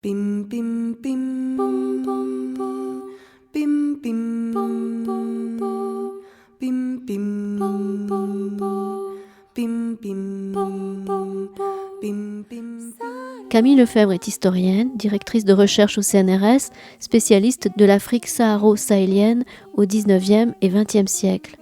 Bim bim bim bum bum bum bim bim bum bum bum bim bim bum bum bum bim bim bum bum bim bim. Camille Lefebvre est historienne, directrice de recherche au CNRS, spécialiste de l'Afrique saharo-sahélienne au XIXe et XXe siècle.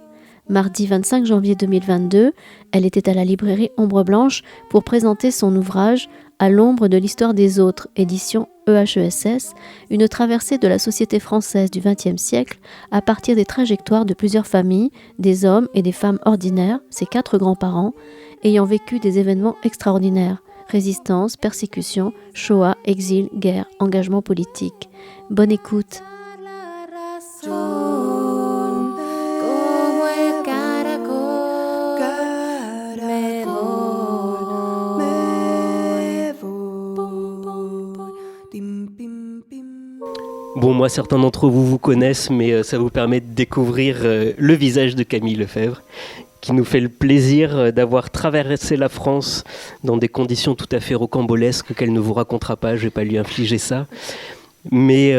Mardi 25 janvier 2022, elle était à la librairie Ombre Blanche pour présenter son ouvrage « À l'ombre de l'histoire des autres », édition EHESS, une traversée de la société française du XXe siècle à partir des trajectoires de plusieurs familles, des hommes et des femmes ordinaires, ses 4 grands-parents, ayant vécu des événements extraordinaires, résistance, persécution, Shoah, exil, guerre, engagement politique. Bonne écoute. Bon, moi, certains d'entre vous connaissent, mais ça vous permet de découvrir le visage de Camille Lefebvre, qui nous fait le plaisir d'avoir traversé la France dans des conditions tout à fait rocambolesques qu'elle ne vous racontera pas, je ne vais pas lui infliger ça. Mais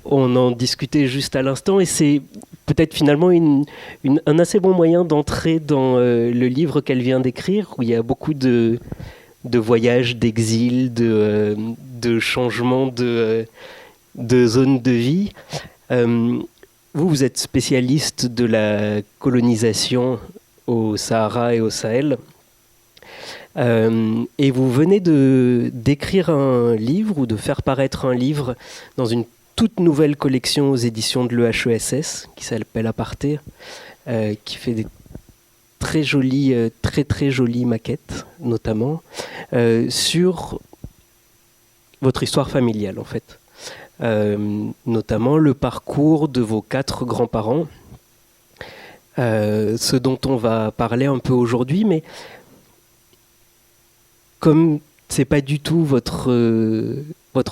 on en discutait juste à l'instant et c'est peut-être finalement un assez bon moyen d'entrer dans le livre qu'elle vient d'écrire, où il y a beaucoup de voyages, d'exil, de changements de zone de vie. Vous êtes spécialiste de la colonisation au Sahara et au Sahel. Et vous venez d'écrire un livre ou de faire paraître un livre dans une toute nouvelle collection aux éditions de l'EHESS qui s'appelle Aparté, qui fait des très jolies maquettes, notamment, sur votre histoire familiale, en fait. Notamment le parcours de vos 4 grands-parents, ce dont on va parler un peu aujourd'hui, mais comme c'est pas du tout votre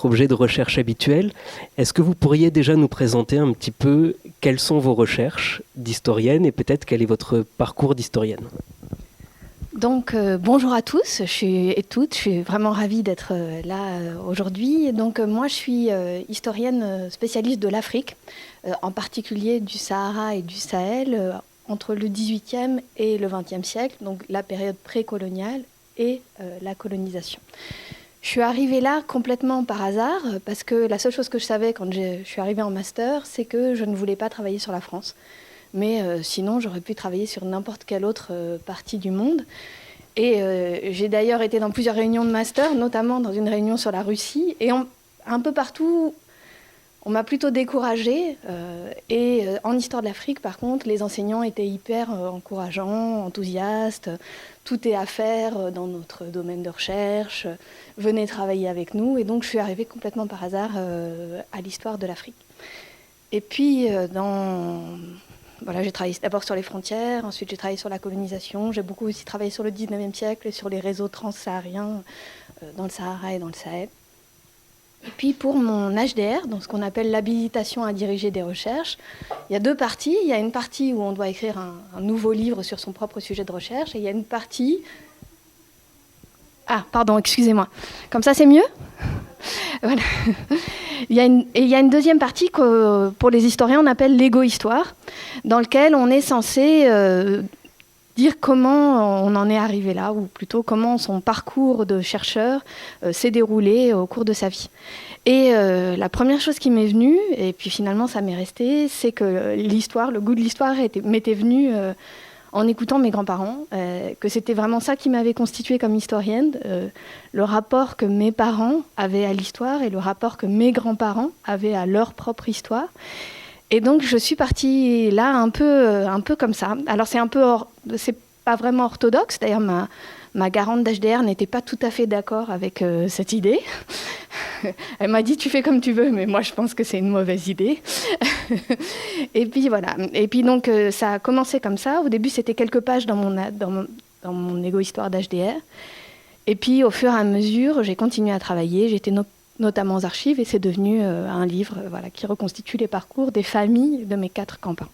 objet de recherche habituel, est-ce que vous pourriez déjà nous présenter un petit peu quelles sont vos recherches d'historienne et peut-être quel est votre parcours d'historienne ? Donc bonjour à tous, je suis vraiment ravie d'être là aujourd'hui. Donc moi je suis historienne spécialiste de l'Afrique, en particulier du Sahara et du Sahel, entre le XVIIIe et le XXe siècle, donc la période précoloniale et la colonisation. Je suis arrivée là complètement par hasard, parce que la seule chose que je savais quand je suis arrivée en master, c'est que je ne voulais pas travailler sur la France. Mais sinon, j'aurais pu travailler sur n'importe quelle autre partie du monde. Et j'ai d'ailleurs été dans plusieurs réunions de master, notamment dans une réunion sur la Russie. Et un peu partout, on m'a plutôt découragée. Et en histoire de l'Afrique, par contre, les enseignants étaient hyper encourageants, enthousiastes. Tout est à faire dans notre domaine de recherche. Venez travailler avec nous. Et donc, je suis arrivée complètement par hasard à l'histoire de l'Afrique. Et puis, Voilà, j'ai travaillé d'abord sur les frontières, ensuite j'ai travaillé sur la colonisation. J'ai beaucoup aussi travaillé sur le 19e siècle et sur les réseaux transsahariens dans le Sahara et dans le Sahel. Et puis pour mon HDR, donc ce qu'on appelle l'habilitation à diriger des recherches, il y a 2 parties. Il y a une partie où on doit écrire un nouveau livre sur son propre sujet de recherche, et il y a une partie... Ah, pardon, excusez-moi. Comme ça, c'est mieux ? Voilà. Il y a une deuxième partie que, pour les historiens, on appelle l'égo-histoire, dans laquelle on est censé dire comment on en est arrivé là, ou plutôt comment son parcours de chercheur s'est déroulé au cours de sa vie. Et la première chose qui m'est venue, et puis finalement ça m'est resté, c'est que l'histoire, le goût de l'histoire m'était venu en écoutant mes grands-parents, que c'était vraiment ça qui m'avait constituée comme historienne, le rapport que mes parents avaient à l'histoire et le rapport que mes grands-parents avaient à leur propre histoire. Et donc je suis partie là un peu comme ça. Alors c'est pas vraiment orthodoxe, d'ailleurs ma garante d'HDR n'était pas tout à fait d'accord avec cette idée. Elle m'a dit tu fais comme tu veux, mais moi je pense que c'est une mauvaise idée. Et puis voilà. Et puis donc ça a commencé comme ça. Au début c'était quelques pages dans mon égo-histoire d'HDR. Et puis au fur et à mesure j'ai continué à travailler. J'étais notamment aux archives et c'est devenu un livre qui reconstitue les parcours des familles de mes 4 grands-parents.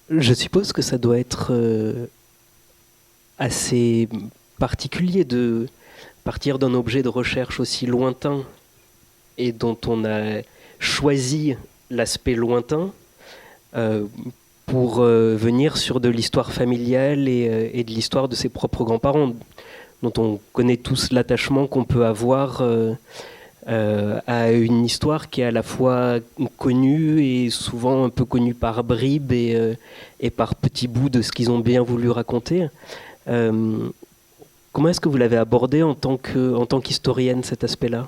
Je suppose que ça doit être assez particulier de partir d'un objet de recherche aussi lointain et dont on a choisi l'aspect lointain pour venir sur de l'histoire familiale et de l'histoire de ses propres grands-parents, dont on connaît tous l'attachement qu'on peut avoir à une histoire qui est à la fois connue et souvent un peu connue par bribes et par petits bouts de ce qu'ils ont bien voulu raconter. Comment est-ce que vous l'avez abordé en tant qu'historienne, cet aspect-là ?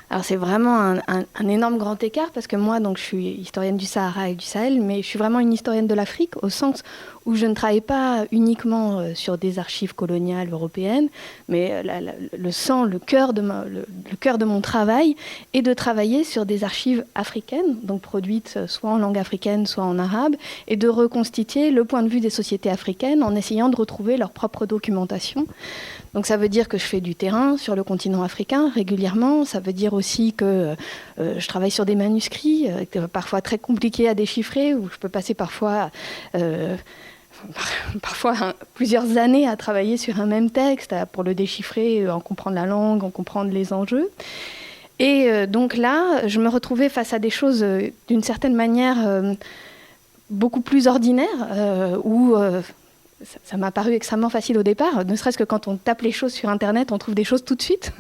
Alors c'est vraiment un énorme grand écart parce que moi donc je suis historienne du Sahara et du Sahel, mais je suis vraiment une historienne de l'Afrique au sens où je ne travaille pas uniquement sur des archives coloniales européennes, mais le cœur de mon travail est de travailler sur des archives africaines, donc produites soit en langue africaine, soit en arabe, et de reconstituer le point de vue des sociétés africaines en essayant de retrouver leur propre documentation. Donc ça veut dire que je fais du terrain sur le continent africain régulièrement. Ça veut dire aussi que je travaille sur des manuscrits, parfois très compliqués à déchiffrer, où je peux passer parfois plusieurs années à travailler sur un même texte pour le déchiffrer, en comprendre la langue, en comprendre les enjeux. Et donc là, je me retrouvais face à des choses d'une certaine manière beaucoup plus ordinaires, où ça m'a paru extrêmement facile au départ, ne serait-ce que quand on tape les choses sur Internet, on trouve des choses tout de suite,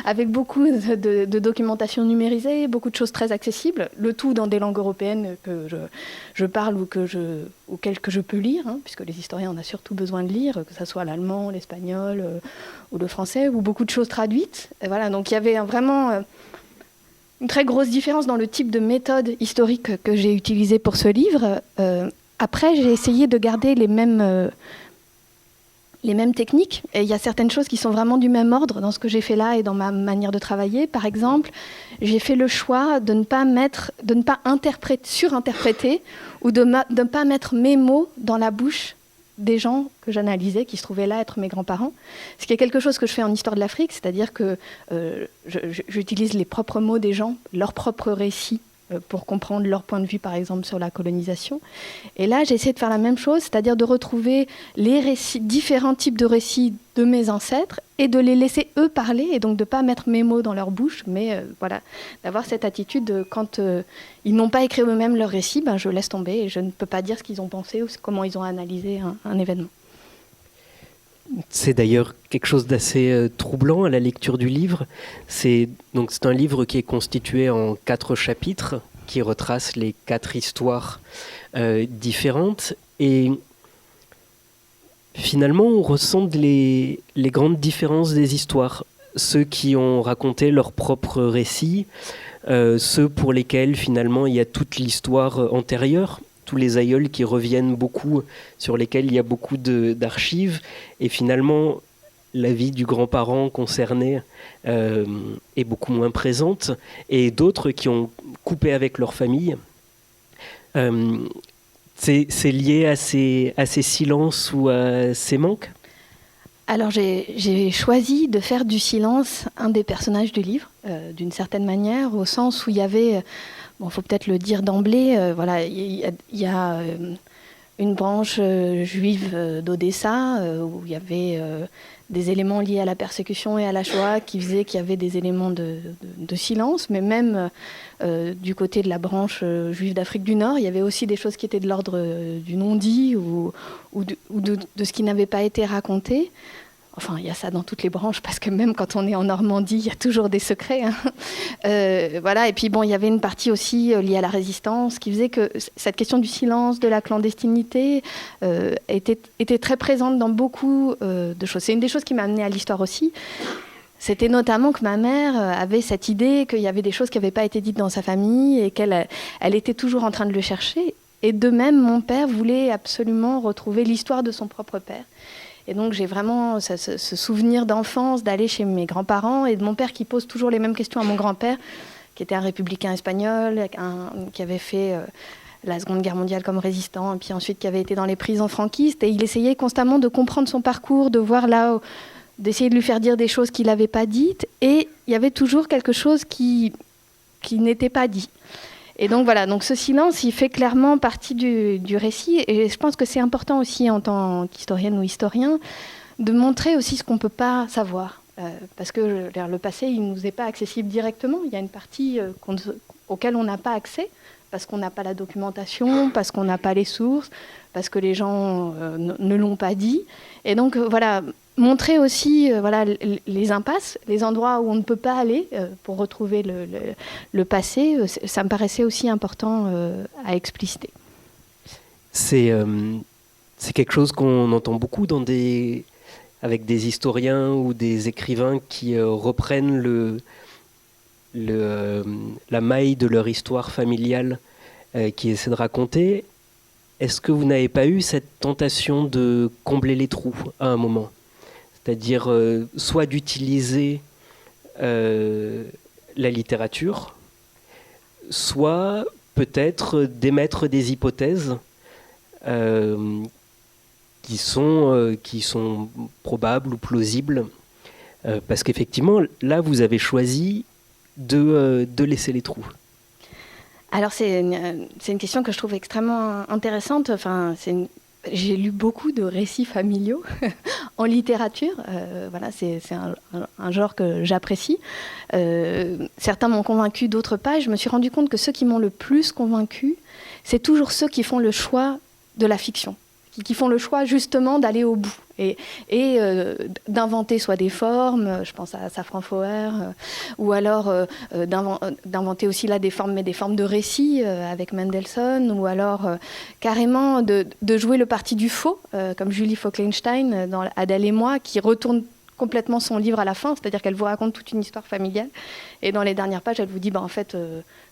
avec beaucoup de documentation numérisée, beaucoup de choses très accessibles, le tout dans des langues européennes que je parle auxquelles je peux lire, puisque les historiens en ont surtout besoin de lire, que ce soit l'allemand, l'espagnol ou le français, ou beaucoup de choses traduites. Et voilà, donc il y avait vraiment une très grosse différence dans le type de méthode historique que j'ai utilisée pour ce livre. Après, j'ai essayé de garder les mêmes techniques. Et il y a certaines choses qui sont vraiment du même ordre dans ce que j'ai fait là et dans ma manière de travailler. Par exemple, j'ai fait le choix de ne pas surinterpréter ou de ne pas mettre mes mots dans la bouche des gens que j'analysais, qui se trouvaient là être mes grands-parents. Ce qui est quelque chose que je fais en histoire de l'Afrique, c'est-à-dire que j'utilise les propres mots des gens, leurs propres récits, pour comprendre leur point de vue, par exemple, sur la colonisation. Et là, j'ai essayé de faire la même chose, c'est-à-dire de retrouver les récits, différents types de récits de mes ancêtres et de les laisser eux parler, et donc de ne pas mettre mes mots dans leur bouche, mais voilà, d'avoir cette attitude de, quand ils n'ont pas écrit eux-mêmes leur récit, je laisse tomber et je ne peux pas dire ce qu'ils ont pensé ou comment ils ont analysé un événement. C'est d'ailleurs quelque chose d'assez troublant à la lecture du livre. C'est un livre qui est constitué en 4 chapitres qui retracent les 4 histoires différentes. Et finalement, on ressent les grandes différences des histoires. Ceux qui ont raconté leur propre récit, ceux pour lesquels finalement il y a toute l'histoire antérieure, tous les aïeuls qui reviennent beaucoup, sur lesquels il y a beaucoup d'archives, et finalement la vie du grand-parent concerné est beaucoup moins présente, et d'autres qui ont coupé avec leur famille. C'est lié à ces silences ou à ces manques ? Alors j'ai choisi de faire du silence un des personnages du livre, d'une certaine manière, au sens où il y avait... Bon, il faut peut-être le dire d'emblée, voilà, il y a une branche juive d'Odessa où il y avait des éléments liés à la persécution et à la Shoah qui faisaient qu'il y avait des éléments de silence, mais même du côté de la branche juive d'Afrique du Nord, il y avait aussi des choses qui étaient de l'ordre du non-dit ou de ce qui n'avait pas été raconté. Enfin, il y a ça dans toutes les branches, parce que même quand on est en Normandie, il y a toujours des secrets. Voilà. Et puis, bon, il y avait une partie aussi liée à la résistance, qui faisait que cette question du silence, de la clandestinité, était très présente dans beaucoup de choses. C'est une des choses qui m'a amenée à l'histoire aussi. C'était notamment que ma mère avait cette idée qu'il y avait des choses qui n'avaient pas été dites dans sa famille et qu'elle était toujours en train de le chercher. Et de même, mon père voulait absolument retrouver l'histoire de son propre père. Et donc j'ai vraiment ce souvenir d'enfance, d'aller chez mes grands-parents et de mon père qui pose toujours les mêmes questions à mon grand-père, qui était un républicain espagnol, qui avait fait la Seconde Guerre mondiale comme résistant, et puis ensuite qui avait été dans les prisons franquistes. Et il essayait constamment de comprendre son parcours, de voir là, d'essayer de lui faire dire des choses qu'il n'avait pas dites. Et il y avait toujours quelque chose qui n'était pas dit. Et donc voilà, donc ce silence, il fait clairement partie du récit. Et je pense que c'est important aussi en tant qu'historienne ou historien de montrer aussi ce qu'on ne peut pas savoir. Parce que le passé, il ne nous est pas accessible directement. Il y a une partie auquel on n'a pas accès, parce qu'on n'a pas la documentation, parce qu'on n'a pas les sources, parce que les gens ne l'ont pas dit. Et donc, voilà, montrer aussi les impasses, les endroits où on ne peut pas aller pour retrouver le passé, ça me paraissait aussi important à expliciter. C'est quelque chose qu'on entend beaucoup avec des historiens ou des écrivains qui reprennent la maille de leur histoire familiale, qui essaient de raconter. Est-ce que vous n'avez pas eu cette tentation de combler les trous à un moment ? C'est-à-dire soit d'utiliser la littérature, soit peut-être d'émettre des hypothèses qui sont probables ou plausibles, parce qu'effectivement, là, vous avez choisi de laisser les trous. Alors, c'est une question que je trouve extrêmement intéressante. Enfin, j'ai lu beaucoup de récits familiaux en littérature. Voilà, c'est un genre que j'apprécie. Certains m'ont convaincue, d'autres pas. Et je me suis rendu compte que ceux qui m'ont le plus convaincue, c'est toujours ceux qui font le choix de la fiction, qui font le choix justement d'aller au bout et d'inventer soit des formes, je pense à Safran Foer, ou alors d'inventer aussi là des formes, mais des formes de récits avec Mendelssohn, ou alors carrément de jouer le parti du faux, comme Julie Fockenstein dans Adèle et moi, qui retourne complètement son livre à la fin, c'est-à-dire qu'elle vous raconte toute une histoire familiale. Et dans les dernières pages, elle vous dit, en fait,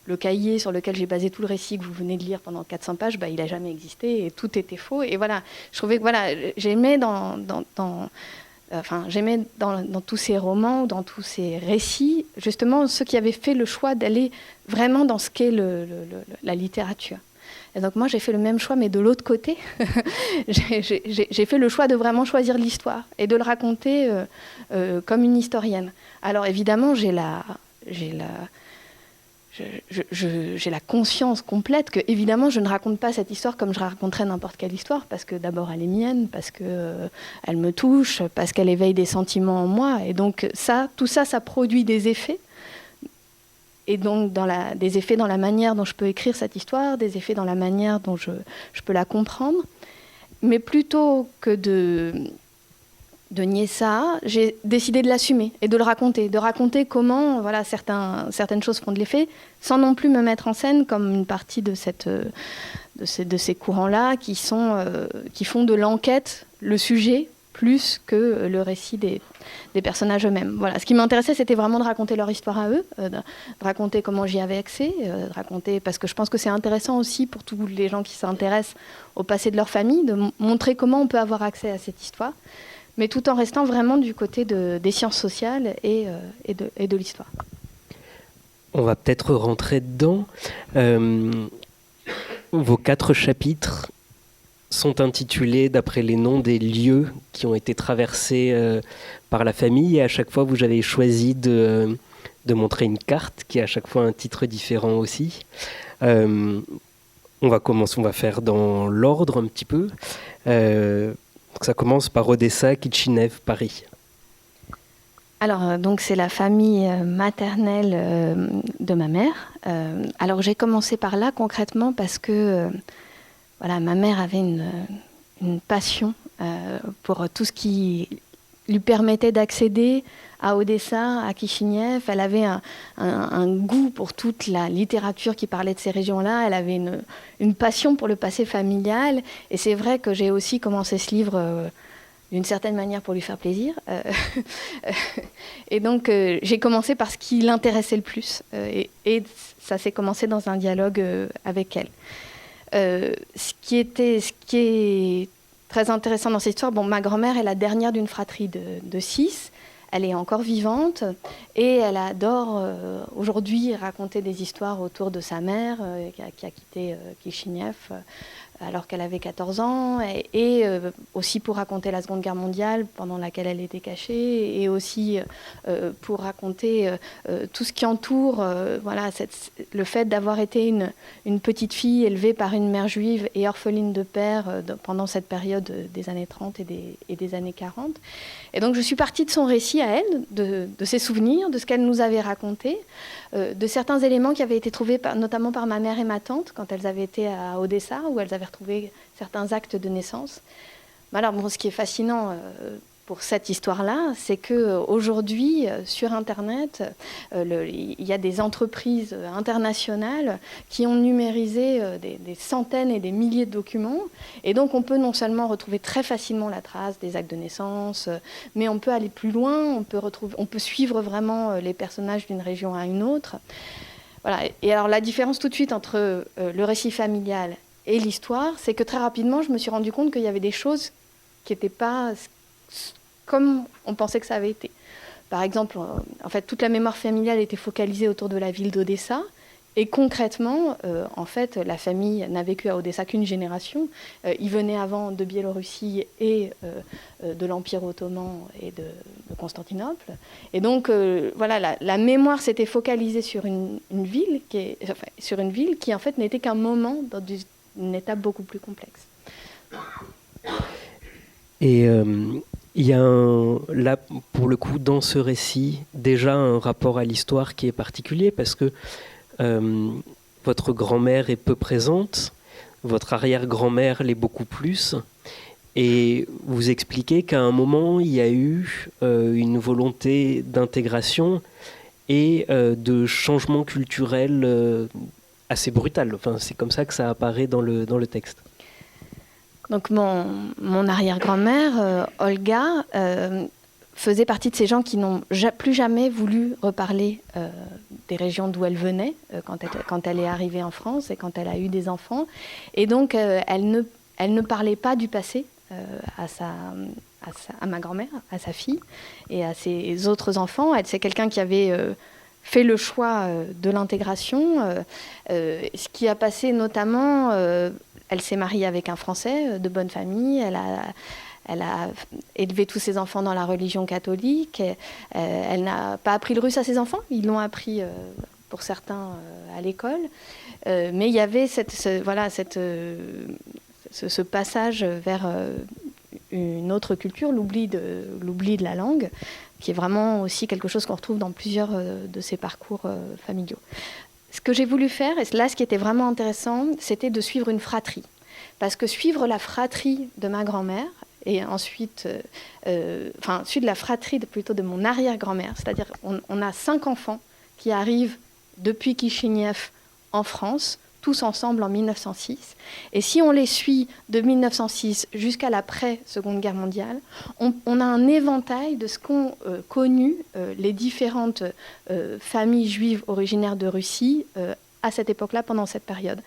le cahier sur lequel j'ai basé tout le récit que vous venez de lire pendant 400 pages, il n'a jamais existé et tout était faux. Et voilà, je trouvais que j'aimais dans tous ces romans, dans tous ces récits, justement, ceux qui avaient fait le choix d'aller vraiment dans ce qu'est la littérature. Et donc moi, j'ai fait le même choix, mais de l'autre côté. J'ai fait le choix de vraiment choisir l'histoire et de le raconter comme une historienne. Alors évidemment, j'ai la conscience complète que, évidemment, je ne raconte pas cette histoire comme je raconterais n'importe quelle histoire, parce que d'abord, elle est mienne, parce qu'elle me touche, parce qu'elle éveille des sentiments en moi. Et donc tout ça, ça produit des effets. Et donc des effets dans la manière dont je peux écrire cette histoire, des effets dans la manière dont je peux la comprendre. Mais plutôt que de nier ça, j'ai décidé de l'assumer et de le raconter, de raconter comment certaines choses font de l'effet, sans non plus me mettre en scène comme une partie de ces courants-là qui font de l'enquête le sujet plus que le récit des personnages eux-mêmes. Voilà. Ce qui m'intéressait, c'était vraiment de raconter leur histoire à eux, de raconter comment j'y avais accès, de raconter, parce que je pense que c'est intéressant aussi pour tous les gens qui s'intéressent au passé de leur famille, de montrer comment on peut avoir accès à cette histoire, mais tout en restant vraiment du côté des sciences sociales et de l'histoire. On va peut-être rentrer dedans. Vos 4 chapitres sont intitulés d'après les noms des lieux qui ont été traversés par la famille, et à chaque fois vous avez choisi de montrer une carte qui a à chaque fois un titre différent aussi. On va faire dans l'ordre un petit peu. Ça commence par Odessa, Kitchinev, Paris. Alors, donc c'est la famille maternelle de ma mère. Alors j'ai commencé par là concrètement parce que ma mère avait une passion pour tout ce qui lui permettait d'accéder à Odessa, à Kishinev. Elle avait un goût pour toute la littérature qui parlait de ces régions-là. Elle avait une passion pour le passé familial. Et c'est vrai que j'ai aussi commencé ce livre d'une certaine manière pour lui faire plaisir. Et donc j'ai commencé par ce qui l'intéressait le plus. Et ça s'est commencé dans un dialogue avec elle. Ce qui est très intéressant dans cette histoire, ma grand-mère est la dernière d'une fratrie de 6. Elle est encore vivante et elle adore aujourd'hui raconter des histoires autour de sa mère qui a quitté Kishinev alors qu'elle avait 14 ans, et aussi pour raconter la Seconde Guerre mondiale pendant laquelle elle était cachée, et aussi pour raconter tout ce qui entoure voilà, le fait d'avoir été une petite fille élevée par une mère juive et orpheline de père pendant cette période des années 30 et des années 40. Et donc je suis partie de son récit à elle, de ses souvenirs, de ce qu'elle nous avait raconté, de certains éléments qui avaient été trouvés notamment par ma mère et ma tante quand elles avaient été à Odessa, où elles avaient retrouvé certains actes de naissance. Alors bon, ce qui est fascinant pour cette histoire-là, c'est qu'aujourd'hui, sur Internet, il y a des entreprises internationales qui ont numérisé des centaines et des milliers de documents. Et donc, on peut non seulement retrouver très facilement la trace des actes de naissance, mais on peut aller plus loin, on peut suivre vraiment les personnages d'une région à une autre. Voilà. Et alors, la différence tout de suite entre le récit familial et l'histoire, c'est que très rapidement, je me suis rendu compte qu'il y avait des choses qui n'étaient pas comme on pensait que ça avait été. Par exemple, en fait, toute la mémoire familiale était focalisée autour de la ville d'Odessa. Et concrètement, en fait, la famille n'a vécu à Odessa qu'une génération. Ils venaient avant de Biélorussie et de l'Empire ottoman et de Constantinople. Et donc, voilà, la mémoire s'était focalisée sur une ville qui, en fait, n'était qu'un moment dans une étape beaucoup plus complexe. Et il y a là, pour le coup, dans ce récit, déjà un rapport à l'histoire qui est particulier, parce que votre grand-mère est peu présente, votre arrière-grand-mère l'est beaucoup plus, et vous expliquez qu'à un moment, il y a eu une volonté d'intégration et de changement culturel assez brutal. Enfin, c'est comme ça que ça apparaît dans le texte. Donc mon arrière-grand-mère, Olga, faisait partie de ces gens qui n'ont plus jamais voulu reparler des régions d'où elle venait quand elle est arrivée en France et quand elle a eu des enfants. Et donc elle ne parlait pas du passé à ma grand-mère, à sa fille et à ses autres enfants. C'est quelqu'un qui avait fait le choix de l'intégration, ce qui a passé notamment... Elle s'est mariée avec un Français de bonne famille. Elle a élevé tous ses enfants dans la religion catholique. Elle n'a pas appris le russe à ses enfants. Ils l'ont appris, pour certains, à l'école. Mais il y avait ce passage vers une autre culture, l'oubli de la langue, qui est vraiment aussi quelque chose qu'on retrouve dans plusieurs de ses parcours familiaux. Ce que j'ai voulu faire, et là, ce qui était vraiment intéressant, c'était de suivre une fratrie. Parce que suivre la fratrie de ma grand-mère, et ensuite, suivre la fratrie plutôt de mon arrière-grand-mère, c'est-à-dire on a 5 enfants qui arrivent depuis Kishinev en France, tous ensemble en 1906. Et si on les suit de 1906 jusqu'à l'après-Seconde Guerre mondiale, on a un éventail de ce qu'ont connu les différentes familles juives originaires de Russie à cette époque-là, pendant cette période.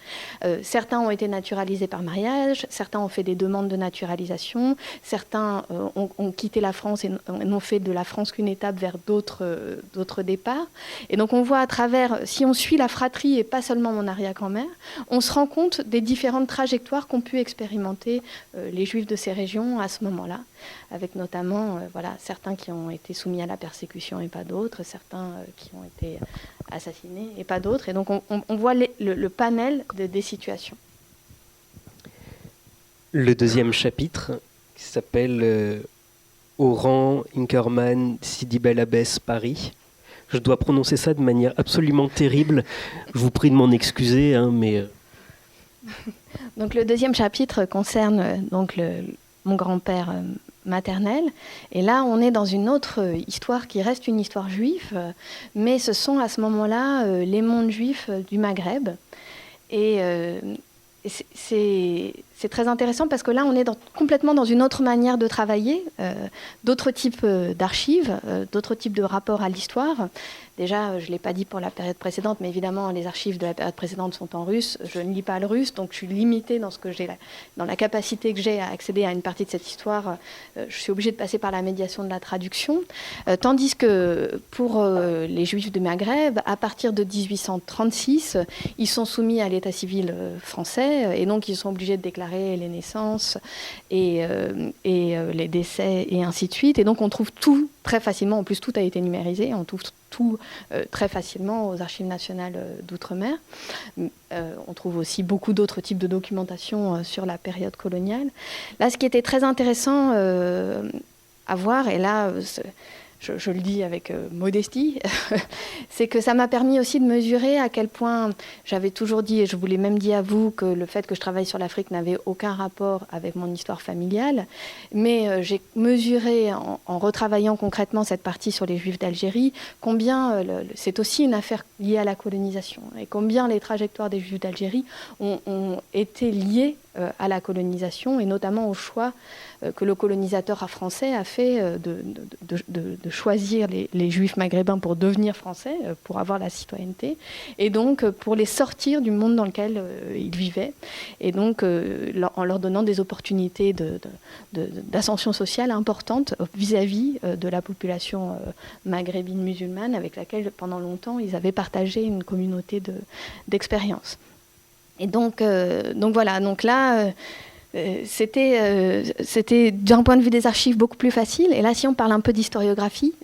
Certains ont été naturalisés par mariage, certains ont fait des demandes de naturalisation, certains ont quitté la France et n'ont fait de la France qu'une étape vers d'autres départs. Et donc on voit à travers, si on suit la fratrie et pas seulement mon arrière-grand-mère, on se rend compte des différentes trajectoires qu'ont pu expérimenter les Juifs de ces régions à ce moment-là, avec notamment certains qui ont été soumis à la persécution et pas d'autres, certains qui ont été assassinés et pas d'autres. Et donc on voit le panel des situations. Le deuxième chapitre, qui s'appelle Oran, Inkerman, Sidi Bel Abbès, Paris. Je dois prononcer ça de manière absolument terrible. Je vous prie de m'en excuser, mais... Donc le deuxième chapitre concerne mon grand-père maternel. Et là, on est dans une autre histoire qui reste une histoire juive, mais ce sont à ce moment-là les mondes juifs du Maghreb. Et c'est très intéressant parce que là, on est complètement dans une autre manière de travailler, d'autres types d'archives, d'autres types de rapports à l'histoire. Déjà, je ne l'ai pas dit pour la période précédente, mais évidemment, les archives de la période précédente sont en russe. Je ne lis pas le russe, donc je suis limitée dans dans la capacité que j'ai à accéder à une partie de cette histoire. Je suis obligée de passer par la médiation de la traduction. Tandis que pour les Juifs du Maghreb, à partir de 1836, ils sont soumis à l'état civil français et donc ils sont obligés de déclarer déclarés, les naissances et les décès et ainsi de suite. Et donc on trouve tout très facilement, en plus tout a été numérisé, on trouve tout très facilement aux Archives nationales d'outre-mer. On trouve aussi beaucoup d'autres types de documentation sur la période coloniale. Là, ce qui était très intéressant à voir, et là, je le dis avec modestie, c'est que ça m'a permis aussi de mesurer à quel point j'avais toujours dit, et je vous l'ai même dit à vous, que le fait que je travaille sur l'Afrique n'avait aucun rapport avec mon histoire familiale. Mais j'ai mesuré, en retravaillant concrètement cette partie sur les Juifs d'Algérie, combien c'est aussi une affaire liée à la colonisation, et combien les trajectoires des Juifs d'Algérie ont été liées à la colonisation, et notamment au choix que le colonisateur français a fait de choisir les Juifs maghrébins pour devenir français, pour avoir la citoyenneté, et donc pour les sortir du monde dans lequel ils vivaient, et donc en leur donnant des opportunités d'ascension sociale importantes vis-à-vis de la population maghrébine musulmane avec laquelle pendant longtemps ils avaient partagé une communauté d'expérience. Et donc voilà, donc là, c'était d'un point de vue des archives beaucoup plus facile. Et là, si on parle un peu d'historiographie,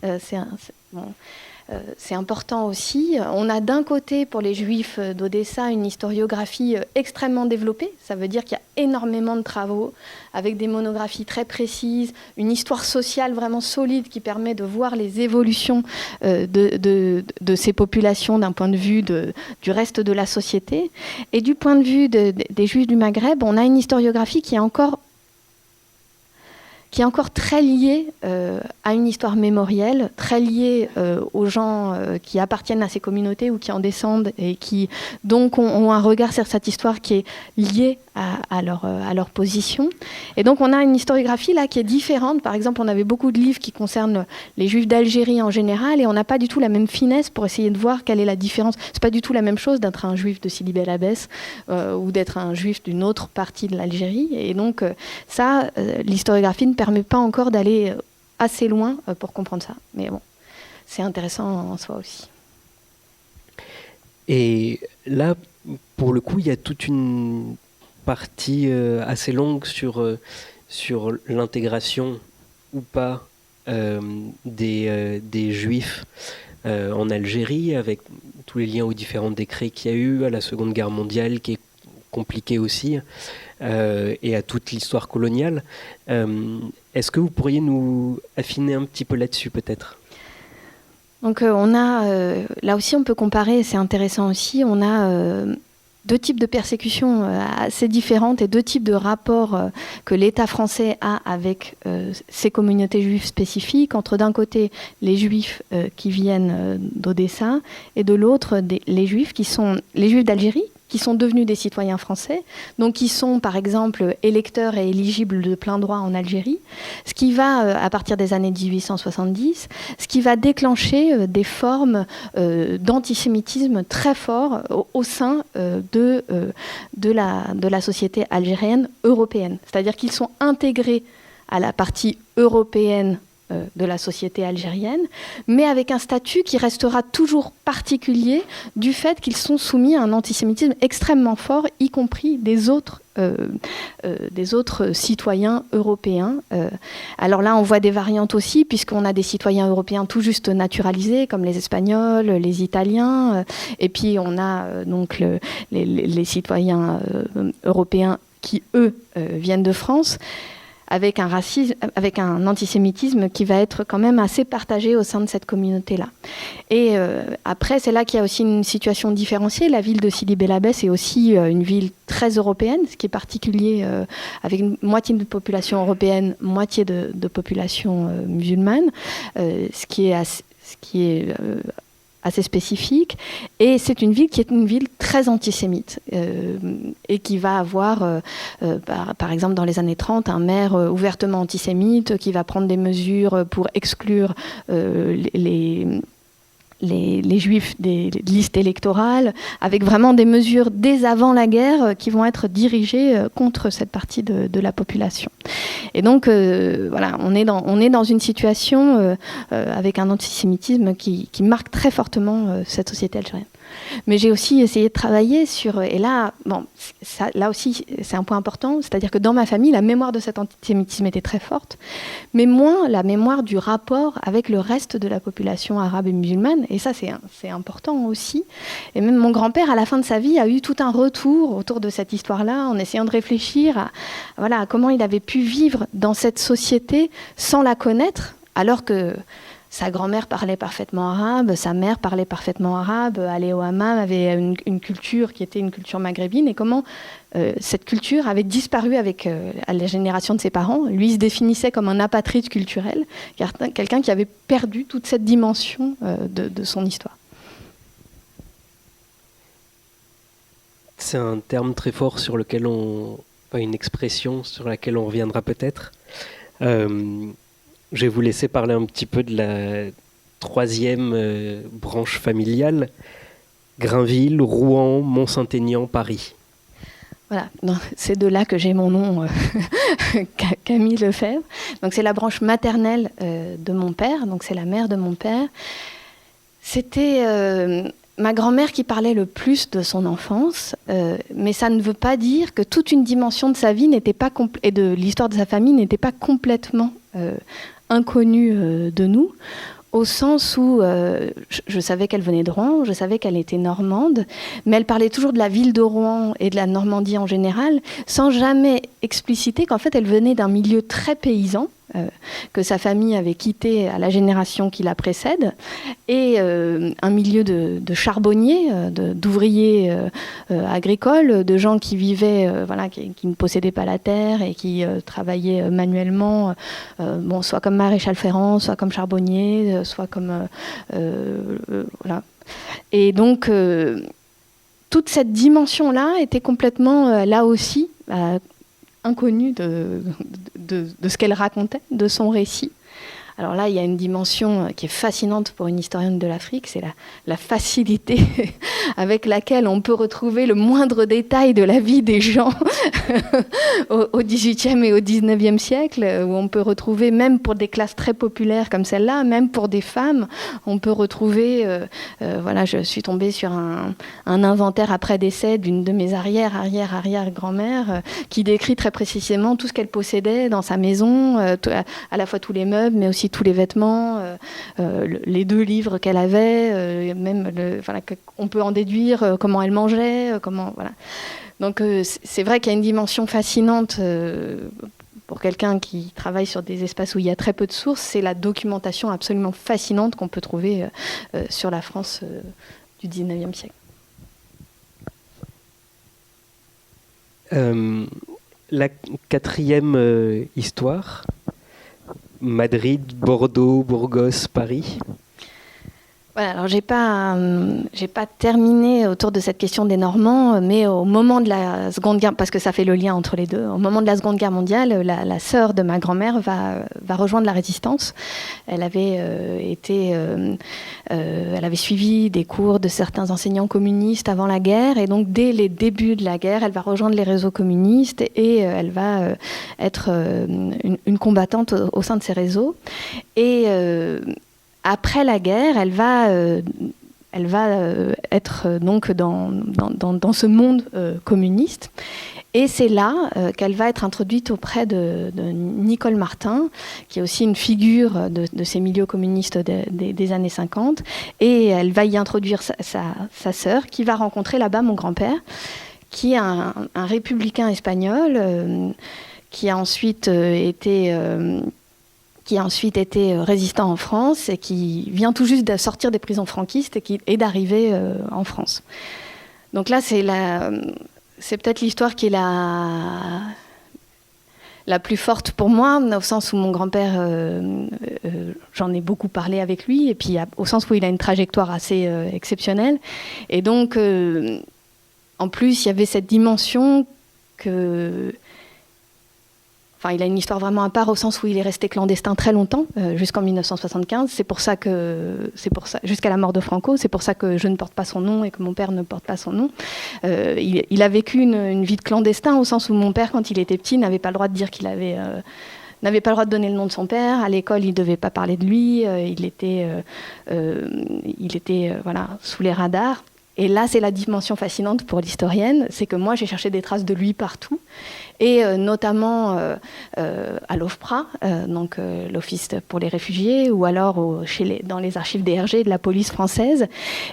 c'est important aussi. On a d'un côté, pour les Juifs d'Odessa, une historiographie extrêmement développée. Ça veut dire qu'il y a énormément de travaux avec des monographies très précises, une histoire sociale vraiment solide qui permet de voir les évolutions de ces populations d'un point de vue du reste de la société. Et du point de vue des Juifs du Maghreb, on a une historiographie qui est encore très liée à une histoire mémorielle, très liée aux gens qui appartiennent à ces communautés ou qui en descendent et qui donc ont un regard sur cette histoire qui est liée à leur position. Et donc on a une historiographie là qui est différente. Par exemple, on avait beaucoup de livres qui concernent les Juifs d'Algérie en général et on n'a pas du tout la même finesse pour essayer de voir quelle est la différence. C'est pas du tout la même chose d'être un Juif de Sidi Bel Abbès ou d'être un Juif d'une autre partie de l'Algérie. Et donc ça, l'historiographie ne permet pas encore d'aller assez loin pour comprendre ça. Mais bon, c'est intéressant en soi aussi. Et là, pour le coup, il y a toute une partie assez longue sur l'intégration ou pas des Juifs en Algérie, avec tous les liens aux différents décrets qu'il y a eu, à la Seconde Guerre mondiale qui est compliquée aussi, et à toute l'histoire coloniale. Est-ce que vous pourriez nous affiner un petit peu là-dessus peut-être ? Donc on a, là aussi on peut comparer, c'est intéressant aussi, on a deux types de persécutions assez différentes et deux types de rapports que l'État français a avec ces communautés juives spécifiques, entre d'un côté les Juifs qui viennent d'Odessa et de l'autre les Juifs qui sont les Juifs d'Algérie, qui sont devenus des citoyens français, donc qui sont par exemple électeurs et éligibles de plein droit en Algérie, ce qui va, à partir des années 1870, ce qui va déclencher des formes d'antisémitisme très forts au sein de la société algérienne européenne. C'est-à-dire qu'ils sont intégrés à la partie européenne de la société algérienne, mais avec un statut qui restera toujours particulier du fait qu'ils sont soumis à un antisémitisme extrêmement fort, y compris des autres citoyens européens. Alors là, on voit des variantes aussi, puisqu'on a des citoyens européens tout juste naturalisés, comme les Espagnols, les Italiens, et puis on a donc les citoyens européens qui, eux, viennent de France, avec un racisme, avec un antisémitisme qui va être quand même assez partagé au sein de cette communauté-là. Et après, c'est là qu'il y a aussi une situation différenciée. La ville de Sidi Bel Abbès est aussi une ville très européenne, ce qui est particulier, avec une moitié de population européenne, moitié de population musulmane, ce qui est assez spécifique, et c'est une ville qui est une ville très antisémite et qui va avoir, par exemple dans les années 30, un maire ouvertement antisémite qui va prendre des mesures pour exclure les Juifs des listes électorales, avec vraiment des mesures dès avant la guerre qui vont être dirigées contre cette partie de la population. Et donc, voilà, on est dans une situation avec un antisémitisme qui marque très fortement cette société algérienne. Mais j'ai aussi essayé de travailler sur... Et là, bon, ça, là aussi, c'est un point important. C'est-à-dire que dans ma famille, la mémoire de cet antisémitisme était très forte, mais moins la mémoire du rapport avec le reste de la population arabe et musulmane. Et ça, c'est important aussi. Et même mon grand-père, à la fin de sa vie, a eu tout un retour autour de cette histoire-là, en essayant de réfléchir à comment il avait pu vivre dans cette société sans la connaître, alors que sa grand-mère parlait parfaitement arabe, sa mère parlait parfaitement arabe, allait au hammam, avait une culture qui était une culture maghrébine, et comment cette culture avait disparu avec la génération de ses parents. Lui, il se définissait comme un apatride culturel, quelqu'un qui avait perdu toute cette dimension de son histoire. C'est un terme très fort sur lequel une expression sur laquelle on reviendra peut-être. Je vais vous laisser parler un petit peu de la troisième branche familiale, Grainville, Rouen, Mont-Saint-Aignan, Paris. Voilà, c'est de là que j'ai mon nom, Camille Lefebvre. Donc c'est la branche maternelle de mon père, donc c'est la mère de mon père. C'était ma grand-mère qui parlait le plus de son enfance, mais ça ne veut pas dire que toute une dimension de sa vie et de l'histoire de sa famille n'était pas complètement inconnue de nous, au sens où je savais qu'elle venait de Rouen, je savais qu'elle était normande, mais elle parlait toujours de la ville de Rouen et de la Normandie en général, sans jamais expliciter qu'en fait elle venait d'un milieu très paysan, que sa famille avait quitté à la génération qui la précède, et un milieu de charbonniers, d'ouvriers agricoles, de gens qui vivaient, qui ne possédaient pas la terre et qui travaillaient manuellement, soit comme maréchal ferrant, soit comme charbonnier, soit comme... voilà. Et donc, toute cette dimension-là était complètement, là aussi, inconnue de ce qu'elle racontait, de son récit. Alors là, il y a une dimension qui est fascinante pour une historienne de l'Afrique, c'est la facilité avec laquelle on peut retrouver le moindre détail de la vie des gens au XVIIIe et au XIXe siècle, où on peut retrouver, même pour des classes très populaires comme celle-là, même pour des femmes, on peut retrouver, je suis tombée sur un inventaire après décès d'une de mes arrière-grand-mères qui décrit très précisément tout ce qu'elle possédait dans sa maison, à la fois tous les meubles, mais aussi tous les vêtements, les 2 livres qu'elle avait, on peut en déduire comment elle mangeait, voilà. Donc c'est vrai qu'il y a une dimension fascinante pour quelqu'un qui travaille sur des espaces où il y a très peu de sources, c'est la documentation absolument fascinante qu'on peut trouver sur la France du XIXe siècle. La quatrième histoire, Madrid, Bordeaux, Burgos, Paris. Voilà, alors j'ai pas terminé autour de cette question des Normands, mais au moment de la Seconde Guerre, parce que ça fait le lien entre les deux, au moment de la Seconde Guerre mondiale, la sœur de ma grand-mère va rejoindre la Résistance. Elle avait elle avait suivi des cours de certains enseignants communistes avant la guerre, et donc dès les débuts de la guerre, elle va rejoindre les réseaux communistes et elle va être une combattante au sein de ces réseaux. Et après la guerre, elle va être donc dans ce monde communiste. Et c'est là qu'elle va être introduite auprès de Nicole Martin, qui est aussi une figure de ces milieux communistes des années 50. Et elle va y introduire sa sœur, qui va rencontrer là-bas mon grand-père, qui est un républicain espagnol, qui a ensuite été résistant en France et qui vient tout juste de sortir des prisons franquistes et d'arriver en France. Donc là, c'est peut-être l'histoire qui est la plus forte pour moi, au sens où mon grand-père, j'en ai beaucoup parlé avec lui, et puis au sens où il a une trajectoire assez exceptionnelle. Et donc, en plus, il y avait cette dimension que... il a une histoire vraiment à part au sens où il est resté clandestin très longtemps, jusqu'en 1975. C'est pour ça, jusqu'à la mort de Franco, c'est pour ça que je ne porte pas son nom et que mon père ne porte pas son nom. Il a vécu une vie de clandestin au sens où mon père, quand il était petit, n'avait pas le droit de dire qu'il avait... n'avait pas le droit de donner le nom de son père. À l'école, il ne devait pas parler de lui. Il était sous les radars. Et là, c'est la dimension fascinante pour l'historienne, c'est que moi, j'ai cherché des traces de lui partout, et notamment à l'OFPRA, donc l'Office pour les réfugiés, ou alors dans les archives DRG de la police française.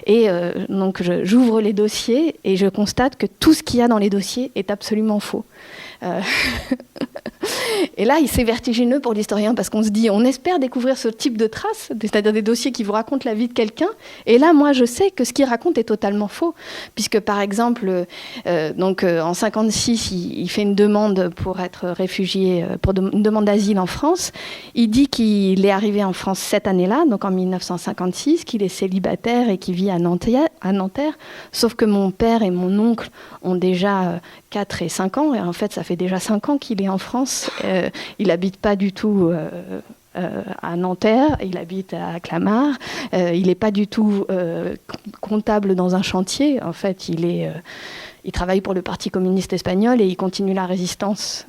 Et donc, j'ouvre les dossiers et je constate que tout ce qu'il y a dans les dossiers est absolument faux. Et là, c'est vertigineux pour l'historien parce qu'on se dit, on espère découvrir ce type de traces, c'est-à-dire des dossiers qui vous racontent la vie de quelqu'un. Et là, moi, je sais que ce qu'il raconte est totalement faux, puisque par exemple, en 56, il fait une demande pour être réfugié, une demande d'asile en France. Il dit qu'il est arrivé en France cette année-là, donc en 1956, qu'il est célibataire et qu'il vit à Nanterre. Sauf que mon père et mon oncle ont déjà 4 et 5 ans, et en fait, ça fait déjà 5 ans qu'il est en France. Il n'habite pas du tout à Nanterre, il habite à Clamart. Il n'est pas du tout comptable dans un chantier. En fait, il travaille pour le Parti communiste espagnol et il continue la résistance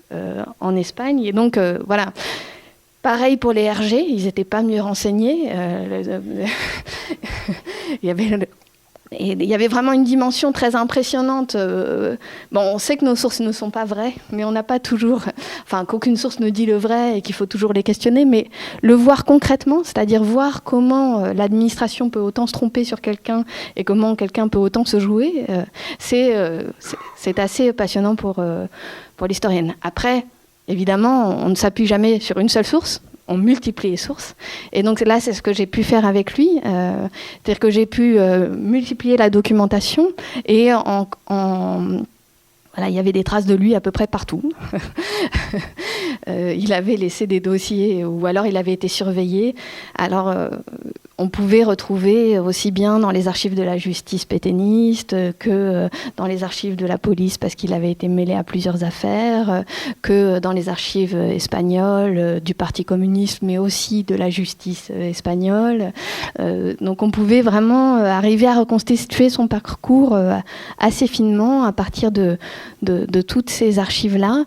en Espagne. Et donc, voilà. Pareil pour les RG, ils n'étaient pas mieux renseignés. Il y avait vraiment une dimension très impressionnante. On sait que nos sources ne sont pas vraies, mais on n'a pas toujours... Enfin, qu'aucune source ne dit le vrai et qu'il faut toujours les questionner, mais le voir concrètement, c'est-à-dire voir comment l'administration peut autant se tromper sur quelqu'un et comment quelqu'un peut autant se jouer, c'est assez passionnant pour l'historienne. Après, évidemment, on ne s'appuie jamais sur une seule source. On multiplie les sources. Et donc là, c'est ce que j'ai pu faire avec lui. C'est-à-dire que j'ai pu multiplier la documentation et voilà, il y avait des traces de lui à peu près partout. Il avait laissé des dossiers ou alors il avait été surveillé. Alors, on pouvait retrouver aussi bien dans les archives de la justice pétainiste que dans les archives de la police parce qu'il avait été mêlé à plusieurs affaires, que dans les archives espagnoles du Parti communiste, mais aussi de la justice espagnole. Donc on pouvait vraiment arriver à reconstituer son parcours assez finement à partir de toutes ces archives-là.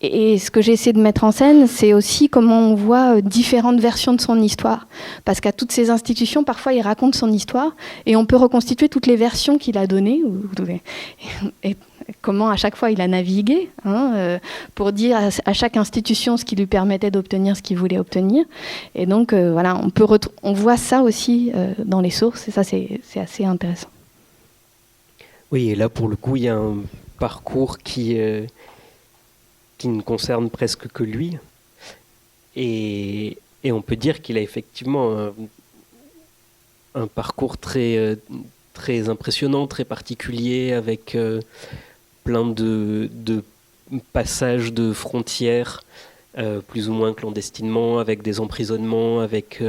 Et ce que j'ai essayé de mettre en scène, c'est aussi comment on voit différentes versions de son histoire. Parce qu'à toutes ces institutions, parfois, il raconte son histoire et on peut reconstituer toutes les versions qu'il a données et comment à chaque fois il a navigué pour dire à chaque institution ce qui lui permettait d'obtenir ce qu'il voulait obtenir. Et donc, voilà, on voit ça aussi dans les sources et ça, c'est assez intéressant. Oui, et là, pour le coup, il y a un parcours qui ne concerne presque que lui. Et on peut dire qu'il a effectivement un parcours très, très impressionnant, très particulier, avec plein de passages de frontières, plus ou moins clandestinement, avec des emprisonnements, avec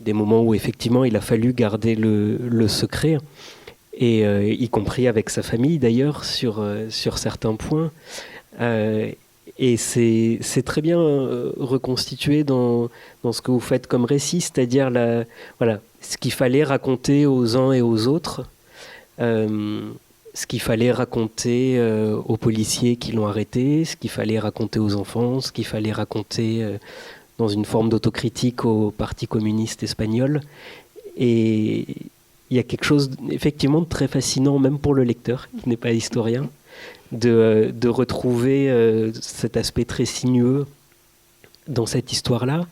des moments où effectivement il a fallu garder le secret. Et y compris avec sa famille d'ailleurs sur certains points. Et c'est très bien reconstitué dans ce que vous faites comme récit, c'est-à-dire ce qu'il fallait raconter aux uns et aux autres, ce qu'il fallait raconter aux policiers qui l'ont arrêté, ce qu'il fallait raconter aux enfants, ce qu'il fallait raconter dans une forme d'autocritique au Parti communiste espagnol. Et il y a quelque chose effectivement de très fascinant, même pour le lecteur, qui n'est pas historien, de retrouver cet aspect très sinueux dans cette histoire-là.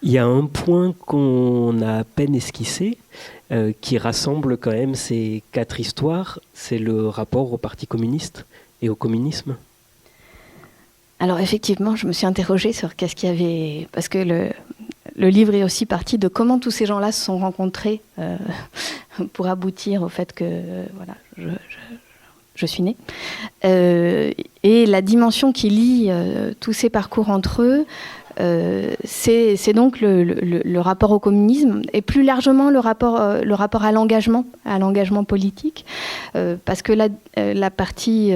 Il y a un point qu'on a à peine esquissé, qui rassemble quand même ces 4 histoires, c'est le rapport au Parti communiste et au communisme. Alors effectivement, je me suis interrogée sur qu'est-ce qu'il y avait... Parce que le livre est aussi parti de comment tous ces gens-là se sont rencontrés pour aboutir au fait que voilà, je suis née. Et la dimension qui lie tous ces parcours entre eux, c'est donc le rapport au communisme et plus largement le rapport à l'engagement politique, parce que la partie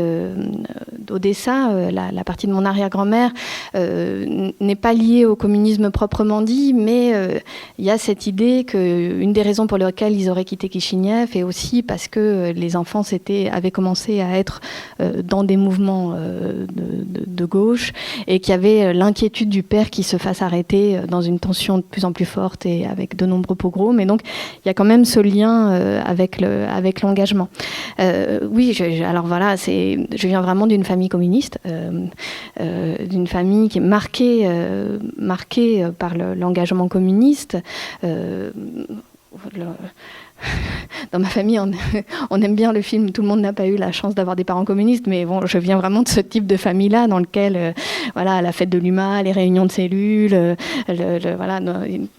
d'Odessa, la partie de mon arrière-grand-mère n'est pas liée au communisme proprement dit, mais il y a cette idée qu'une des raisons pour lesquelles ils auraient quitté Kishinev est aussi parce que les enfants avaient commencé à être dans des mouvements de gauche et qu'il y avait l'inquiétude du père père qui se fasse arrêter dans une tension de plus en plus forte et avec de nombreux pogroms. Et donc, il y a quand même ce lien avec l'engagement. Oui, alors voilà, je viens vraiment d'une famille communiste, d'une famille qui est marquée par l'engagement communiste. Dans ma famille, on aime bien le film. Tout le monde n'a pas eu la chance d'avoir des parents communistes, mais bon, je viens vraiment de ce type de famille-là, dans lequel, voilà, la fête de l'UMA, les réunions de cellules, voilà,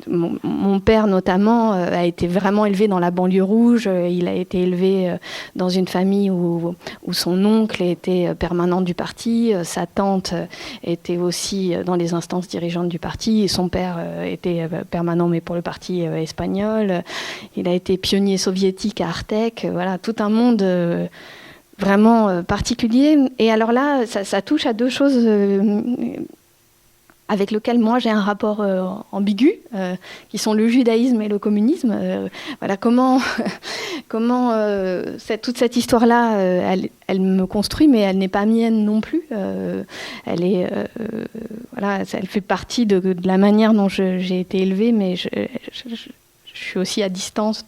mon père notamment a été vraiment élevé dans la banlieue rouge. Il a été élevé dans une famille où son oncle était permanent du parti, sa tante était aussi dans les instances dirigeantes du parti, et son père était permanent, mais pour le parti espagnol. Il a été pionnier soviétique à Artek, voilà, tout un monde vraiment particulier. Et alors là, ça touche à deux choses avec lesquelles moi j'ai un rapport ambigu, qui sont le judaïsme et le communisme. Voilà, comment toute cette histoire-là, elle me construit, mais elle n'est pas mienne non plus. Voilà, elle fait partie de la manière dont j'ai été élevée, mais je suis aussi à distance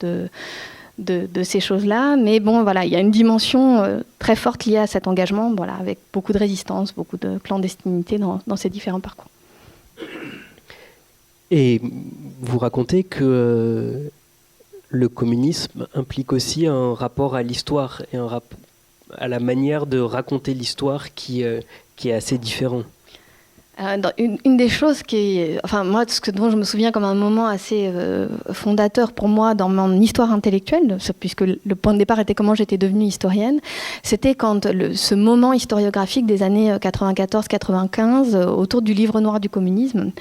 de ces choses-là. Mais bon, voilà, il y a une dimension très forte liée à cet engagement, voilà, avec beaucoup de résistance, beaucoup de clandestinité dans ces différents parcours. Et vous racontez que le communisme implique aussi un rapport à l'histoire et à la manière de raconter l'histoire qui est assez différent. Une des choses moi, dont je me souviens comme un moment assez fondateur pour moi dans mon histoire intellectuelle, puisque le point de départ était comment j'étais devenue historienne, c'était quand ce moment historiographique des années 94-95 autour du livre noir du communisme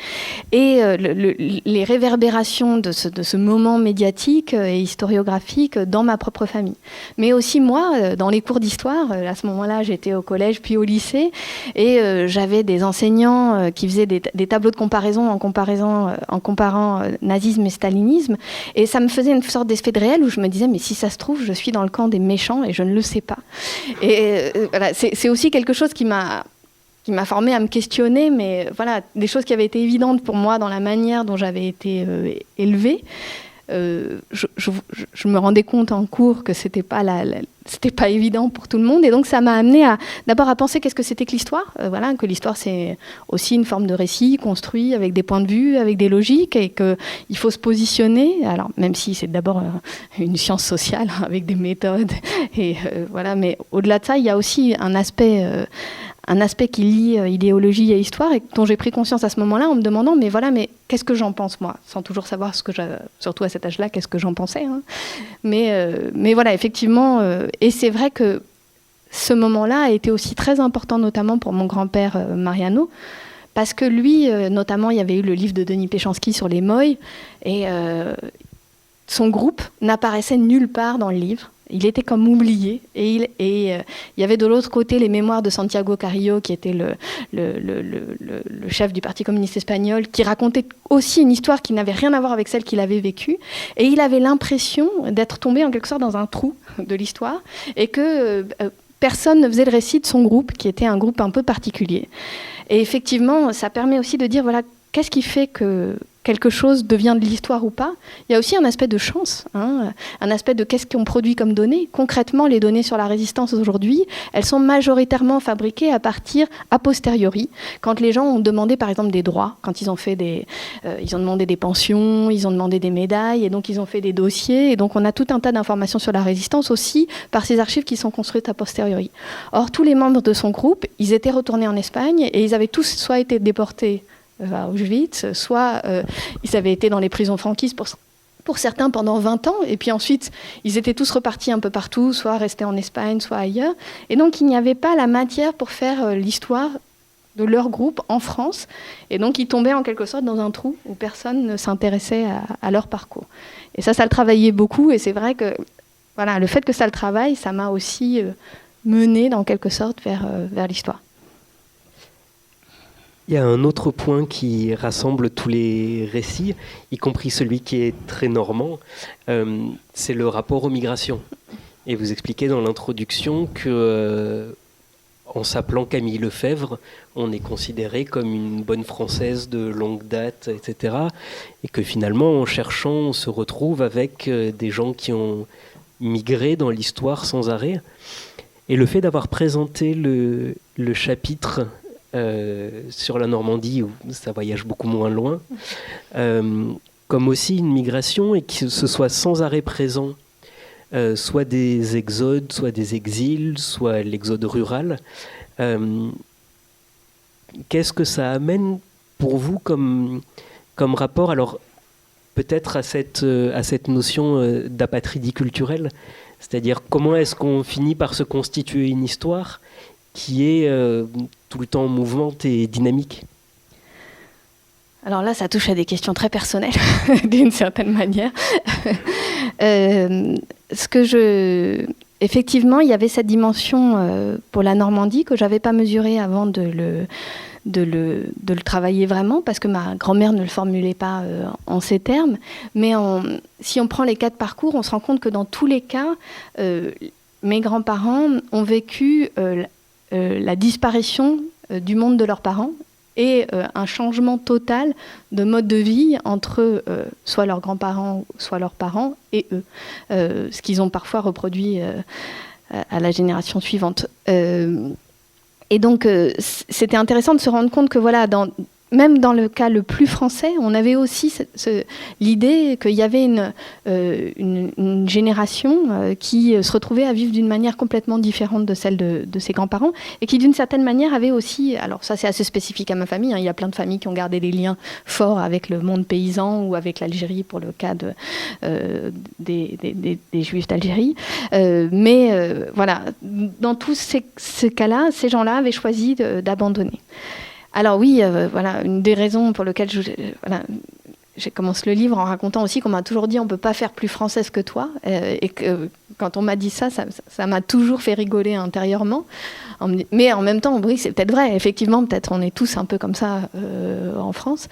et les réverbérations de ce moment médiatique et historiographique dans ma propre famille. Mais aussi moi, dans les cours d'histoire, à ce moment-là, j'étais au collège puis au lycée et j'avais des enseignants qui faisaient des tableaux de comparaison en comparant nazisme et stalinisme. Et ça me faisait une sorte d'effet de réel où je me disais, mais si ça se trouve, je suis dans le camp des méchants et je ne le sais pas. Et voilà, c'est aussi quelque chose qui m'a formée à me questionner, mais voilà, des choses qui avaient été évidentes pour moi dans la manière dont j'avais été élevée. Je me rendais compte en cours que c'était pas évident pour tout le monde, et donc ça m'a amené d'abord à penser qu'est-ce que c'était que l'histoire, voilà, que l'histoire c'est aussi une forme de récit construit avec des points de vue, avec des logiques, et qu'il faut se positionner, alors même si c'est d'abord une science sociale avec des méthodes, et voilà, mais au-delà de ça, il y a aussi un aspect qui lie idéologie et histoire, et dont j'ai pris conscience à ce moment-là en me demandant, mais qu'est-ce que j'en pense moi, sans toujours savoir surtout à cet âge-là, qu'est-ce que j'en pensais. Hein. Mais voilà, effectivement, et c'est vrai que ce moment-là a été aussi très important, notamment pour mon grand-père Mariano, parce que lui, notamment, il y avait eu le livre de Denis Péchanski sur les Moïs, et son groupe n'apparaissait nulle part dans le livre. Il était comme oublié, et il y avait de l'autre côté les mémoires de Santiago Carrillo, qui était le chef du Parti communiste espagnol, qui racontait aussi une histoire qui n'avait rien à voir avec celle qu'il avait vécue, et il avait l'impression d'être tombé en quelque sorte dans un trou de l'histoire, et que personne ne faisait le récit de son groupe, qui était un groupe un peu particulier. Et effectivement, ça permet aussi de dire, voilà, qu'est-ce qui fait que quelque chose devient de l'histoire ou pas. Il y a aussi un aspect de chance, hein, un aspect de qu'est-ce qu'on produit comme données. Concrètement, les données sur la résistance aujourd'hui, elles sont majoritairement fabriquées a posteriori, quand les gens ont demandé par exemple des droits, quand ils ont demandé des pensions, ils ont demandé des médailles, et donc ils ont fait des dossiers, et donc on a tout un tas d'informations sur la résistance aussi par ces archives qui sont construites a posteriori. Or, tous les membres de son groupe, ils étaient retournés en Espagne, et ils avaient tous soit été déportés à Auschwitz, soit ils avaient été dans les prisons franquistes pour certains pendant 20 ans, et puis ensuite ils étaient tous repartis un peu partout, soit restés en Espagne, soit ailleurs, et donc il n'y avait pas la matière pour faire l'histoire de leur groupe en France, et donc ils tombaient en quelque sorte dans un trou où personne ne s'intéressait à leur parcours. Et ça le travaillait beaucoup, et c'est vrai que voilà, le fait que ça le travaille, ça m'a aussi mené dans quelque sorte vers l'histoire. Il y a un autre point qui rassemble tous les récits, y compris celui qui est très normand, c'est le rapport aux migrations. Et vous expliquez dans l'introduction que, en s'appelant Camille Lefebvre, on est considéré comme une bonne Française de longue date, etc. Et que finalement, en cherchant, on se retrouve avec des gens qui ont migré dans l'histoire sans arrêt. Et le fait d'avoir présenté le chapitre sur la Normandie, où ça voyage beaucoup moins loin, comme aussi une migration, et que ce soit sans arrêt présent, soit des exodes, soit des exils, soit l'exode rural. Qu'est-ce que ça amène pour vous comme rapport, alors peut-être à cette notion d'apatridie culturelle, c'est-à-dire comment est-ce qu'on finit par se constituer une histoire qui est tout le temps mouvante et dynamique? Alors là, ça touche à des questions très personnelles, d'une certaine manière. Effectivement, il y avait cette dimension pour la Normandie que je n'avais pas mesurée avant de le travailler vraiment, parce que ma grand-mère ne le formulait pas en ces termes. Mais si on prend les 4 parcours, on se rend compte que dans tous les cas, mes grands-parents ont vécu la disparition du monde de leurs parents et un changement total de mode de vie entre soit leurs grands-parents, soit leurs parents et eux, ce qu'ils ont parfois reproduit à la génération suivante. Et donc, c'était intéressant de se rendre compte que, voilà, même dans le cas le plus français, on avait aussi l'idée qu'il y avait une génération qui se retrouvait à vivre d'une manière complètement différente de celle de ses grands-parents, et qui, d'une certaine manière, avait aussi... Alors ça, c'est assez spécifique à ma famille, hein, il y a plein de familles qui ont gardé des liens forts avec le monde paysan ou avec l'Algérie, pour le cas des Juifs d'Algérie. Mais voilà, dans tous ces cas-là, ces gens-là avaient choisi d'abandonner. Alors oui, voilà, une des raisons pour lesquelles j'ai commencé le livre en racontant aussi qu'on m'a toujours dit on ne peut pas faire plus française que toi, et que quand on m'a dit ça m'a toujours fait rigoler intérieurement. Mais en même temps, oui, c'est peut-être vrai, effectivement, peut-être on est tous un peu comme ça en France.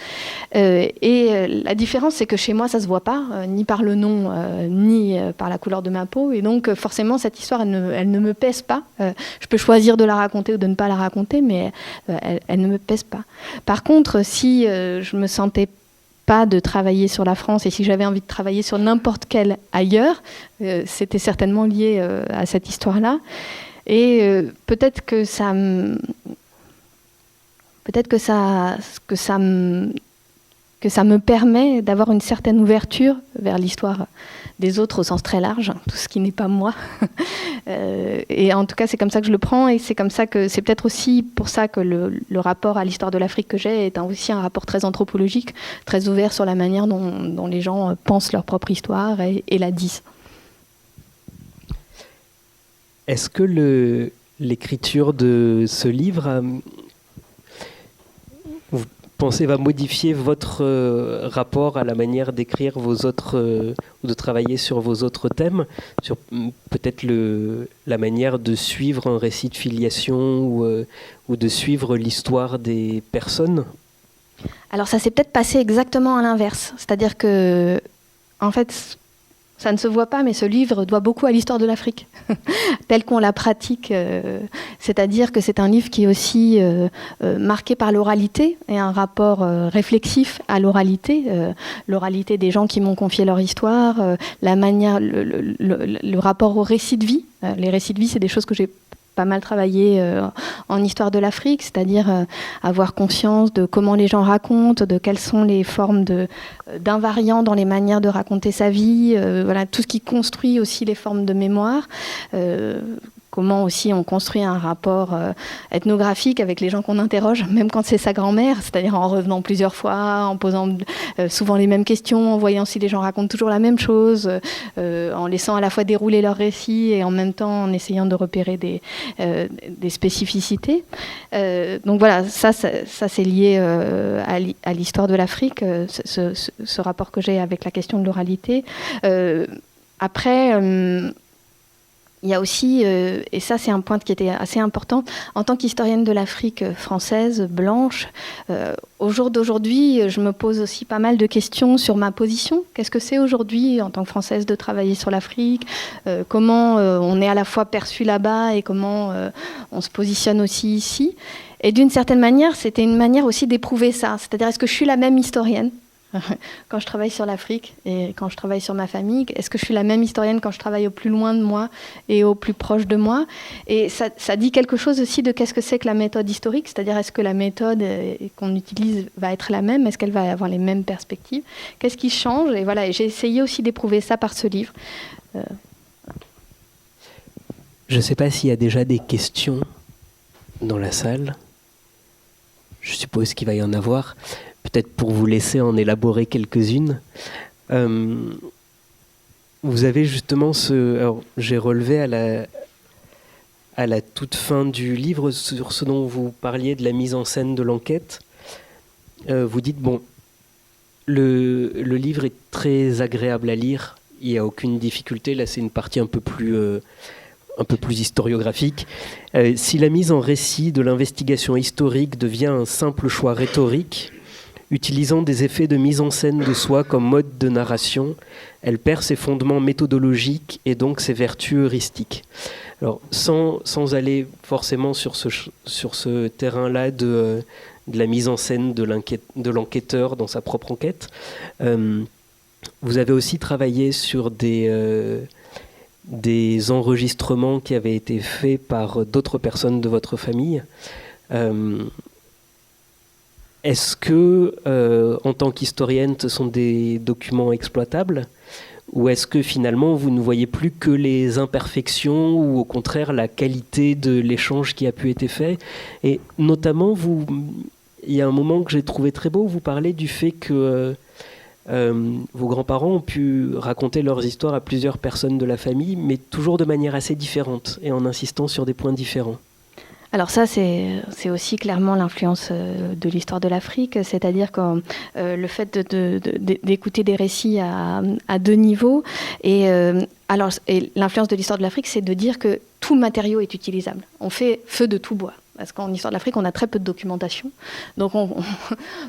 Et la différence, c'est que chez moi, ça ne se voit pas, ni par le nom, ni par la couleur de ma peau. Et donc, forcément, cette histoire, elle ne me pèse pas. Je peux choisir de la raconter ou de ne pas la raconter, mais elle ne me pèse pas. Par contre, si je me sentais pas de travailler sur la France, et si j'avais envie de travailler sur n'importe quel ailleurs, c'était certainement lié à cette histoire-là. Et peut-être que ça me permet d'avoir une certaine ouverture vers l'histoire des autres au sens très large, tout ce qui n'est pas moi. Et en tout cas, c'est comme ça que je le prends, et c'est comme ça que c'est peut-être aussi pour ça que le rapport à l'histoire de l'Afrique que j'ai est aussi un rapport très anthropologique, très ouvert sur la manière dont les gens pensent leur propre histoire et la disent. Est-ce que l'écriture de ce livre, vous pensez, va modifier votre rapport à la manière d'écrire vos autres, ou de travailler sur vos autres thèmes, sur peut-être la manière de suivre un récit de filiation ou de suivre l'histoire des personnes? Alors ça s'est peut-être passé exactement à l'inverse, c'est-à-dire que, en fait, ça ne se voit pas, mais ce livre doit beaucoup à l'histoire de l'Afrique, telle qu'on la pratique. C'est-à-dire que c'est un livre qui est aussi marqué par l'oralité et un rapport réflexif à l'oralité. L'oralité des gens qui m'ont confié leur histoire, la manière, le rapport au récit de vie. Les récits de vie, c'est des choses que j'ai pas mal travaillé en histoire de l'Afrique, c'est-à-dire avoir conscience de comment les gens racontent, de quelles sont les formes d'invariants dans les manières de raconter sa vie, voilà, tout ce qui construit aussi les formes de mémoire. Comment aussi on construit un rapport ethnographique avec les gens qu'on interroge, même quand c'est sa grand-mère, c'est-à-dire en revenant plusieurs fois, en posant souvent les mêmes questions, en voyant si les gens racontent toujours la même chose, en laissant à la fois dérouler leur récit et en même temps en essayant de repérer des spécificités. Donc voilà, ça c'est lié à l'histoire de l'Afrique, ce rapport que j'ai avec la question de l'oralité. Après... Il y a aussi, et ça c'est un point qui était assez important, en tant qu'historienne de l'Afrique française, blanche, au jour d'aujourd'hui, je me pose aussi pas mal de questions sur ma position. Qu'est-ce que c'est aujourd'hui en tant que Française de travailler sur l'Afrique ? Comment on est à la fois perçu là-bas et comment on se positionne aussi ici ? Et d'une certaine manière, c'était une manière aussi d'éprouver ça. C'est-à-dire, est-ce que je suis la même historienne quand je travaille sur l'Afrique et quand je travaille sur ma famille? Est-ce que je suis la même historienne quand je travaille au plus loin de moi et au plus proche de moi? Et ça dit quelque chose aussi de qu'est-ce que c'est que la méthode historique, c'est-à-dire est-ce que la méthode qu'on utilise va être la même? Est-ce qu'elle va avoir les mêmes perspectives? Qu'est-ce qui change? Et voilà, et j'ai essayé aussi d'éprouver ça par ce livre. Je ne sais pas s'il y a déjà des questions dans la salle. Je suppose qu'il va y en avoir. Peut-être pour vous laisser en élaborer quelques-unes. Vous avez justement alors, j'ai relevé à la toute fin du livre sur ce dont vous parliez de la mise en scène de l'enquête. Vous dites, bon, le livre est très agréable à lire, il n'y a aucune difficulté. Là, c'est une partie un peu plus historiographique. Si la mise en récit de l'investigation historique devient un simple choix rhétorique, utilisant des effets de mise en scène de soi comme mode de narration, elle perd ses fondements méthodologiques et donc ses vertus heuristiques. Alors, sans aller forcément sur ce terrain-là de la mise en scène de l'enquêteur dans sa propre enquête, vous avez aussi travaillé sur des enregistrements qui avaient été faits par d'autres personnes de votre famille. Est-ce que, en tant qu'historienne, ce sont des documents exploitables ? Ou est-ce que finalement, vous ne voyez plus que les imperfections ou au contraire la qualité de l'échange qui a pu être fait ? Et notamment, il y a un moment que j'ai trouvé très beau, vous parlez du fait que vos grands-parents ont pu raconter leurs histoires à plusieurs personnes de la famille, mais toujours de manière assez différente et en insistant sur des points différents. Alors ça, c'est aussi clairement l'influence de l'histoire de l'Afrique, c'est-à-dire que le fait d'écouter des récits à deux niveaux, et l'influence de l'histoire de l'Afrique, c'est de dire que tout matériau est utilisable. On fait feu de tout bois. Parce qu'en histoire de l'Afrique, on a très peu de documentation. Donc,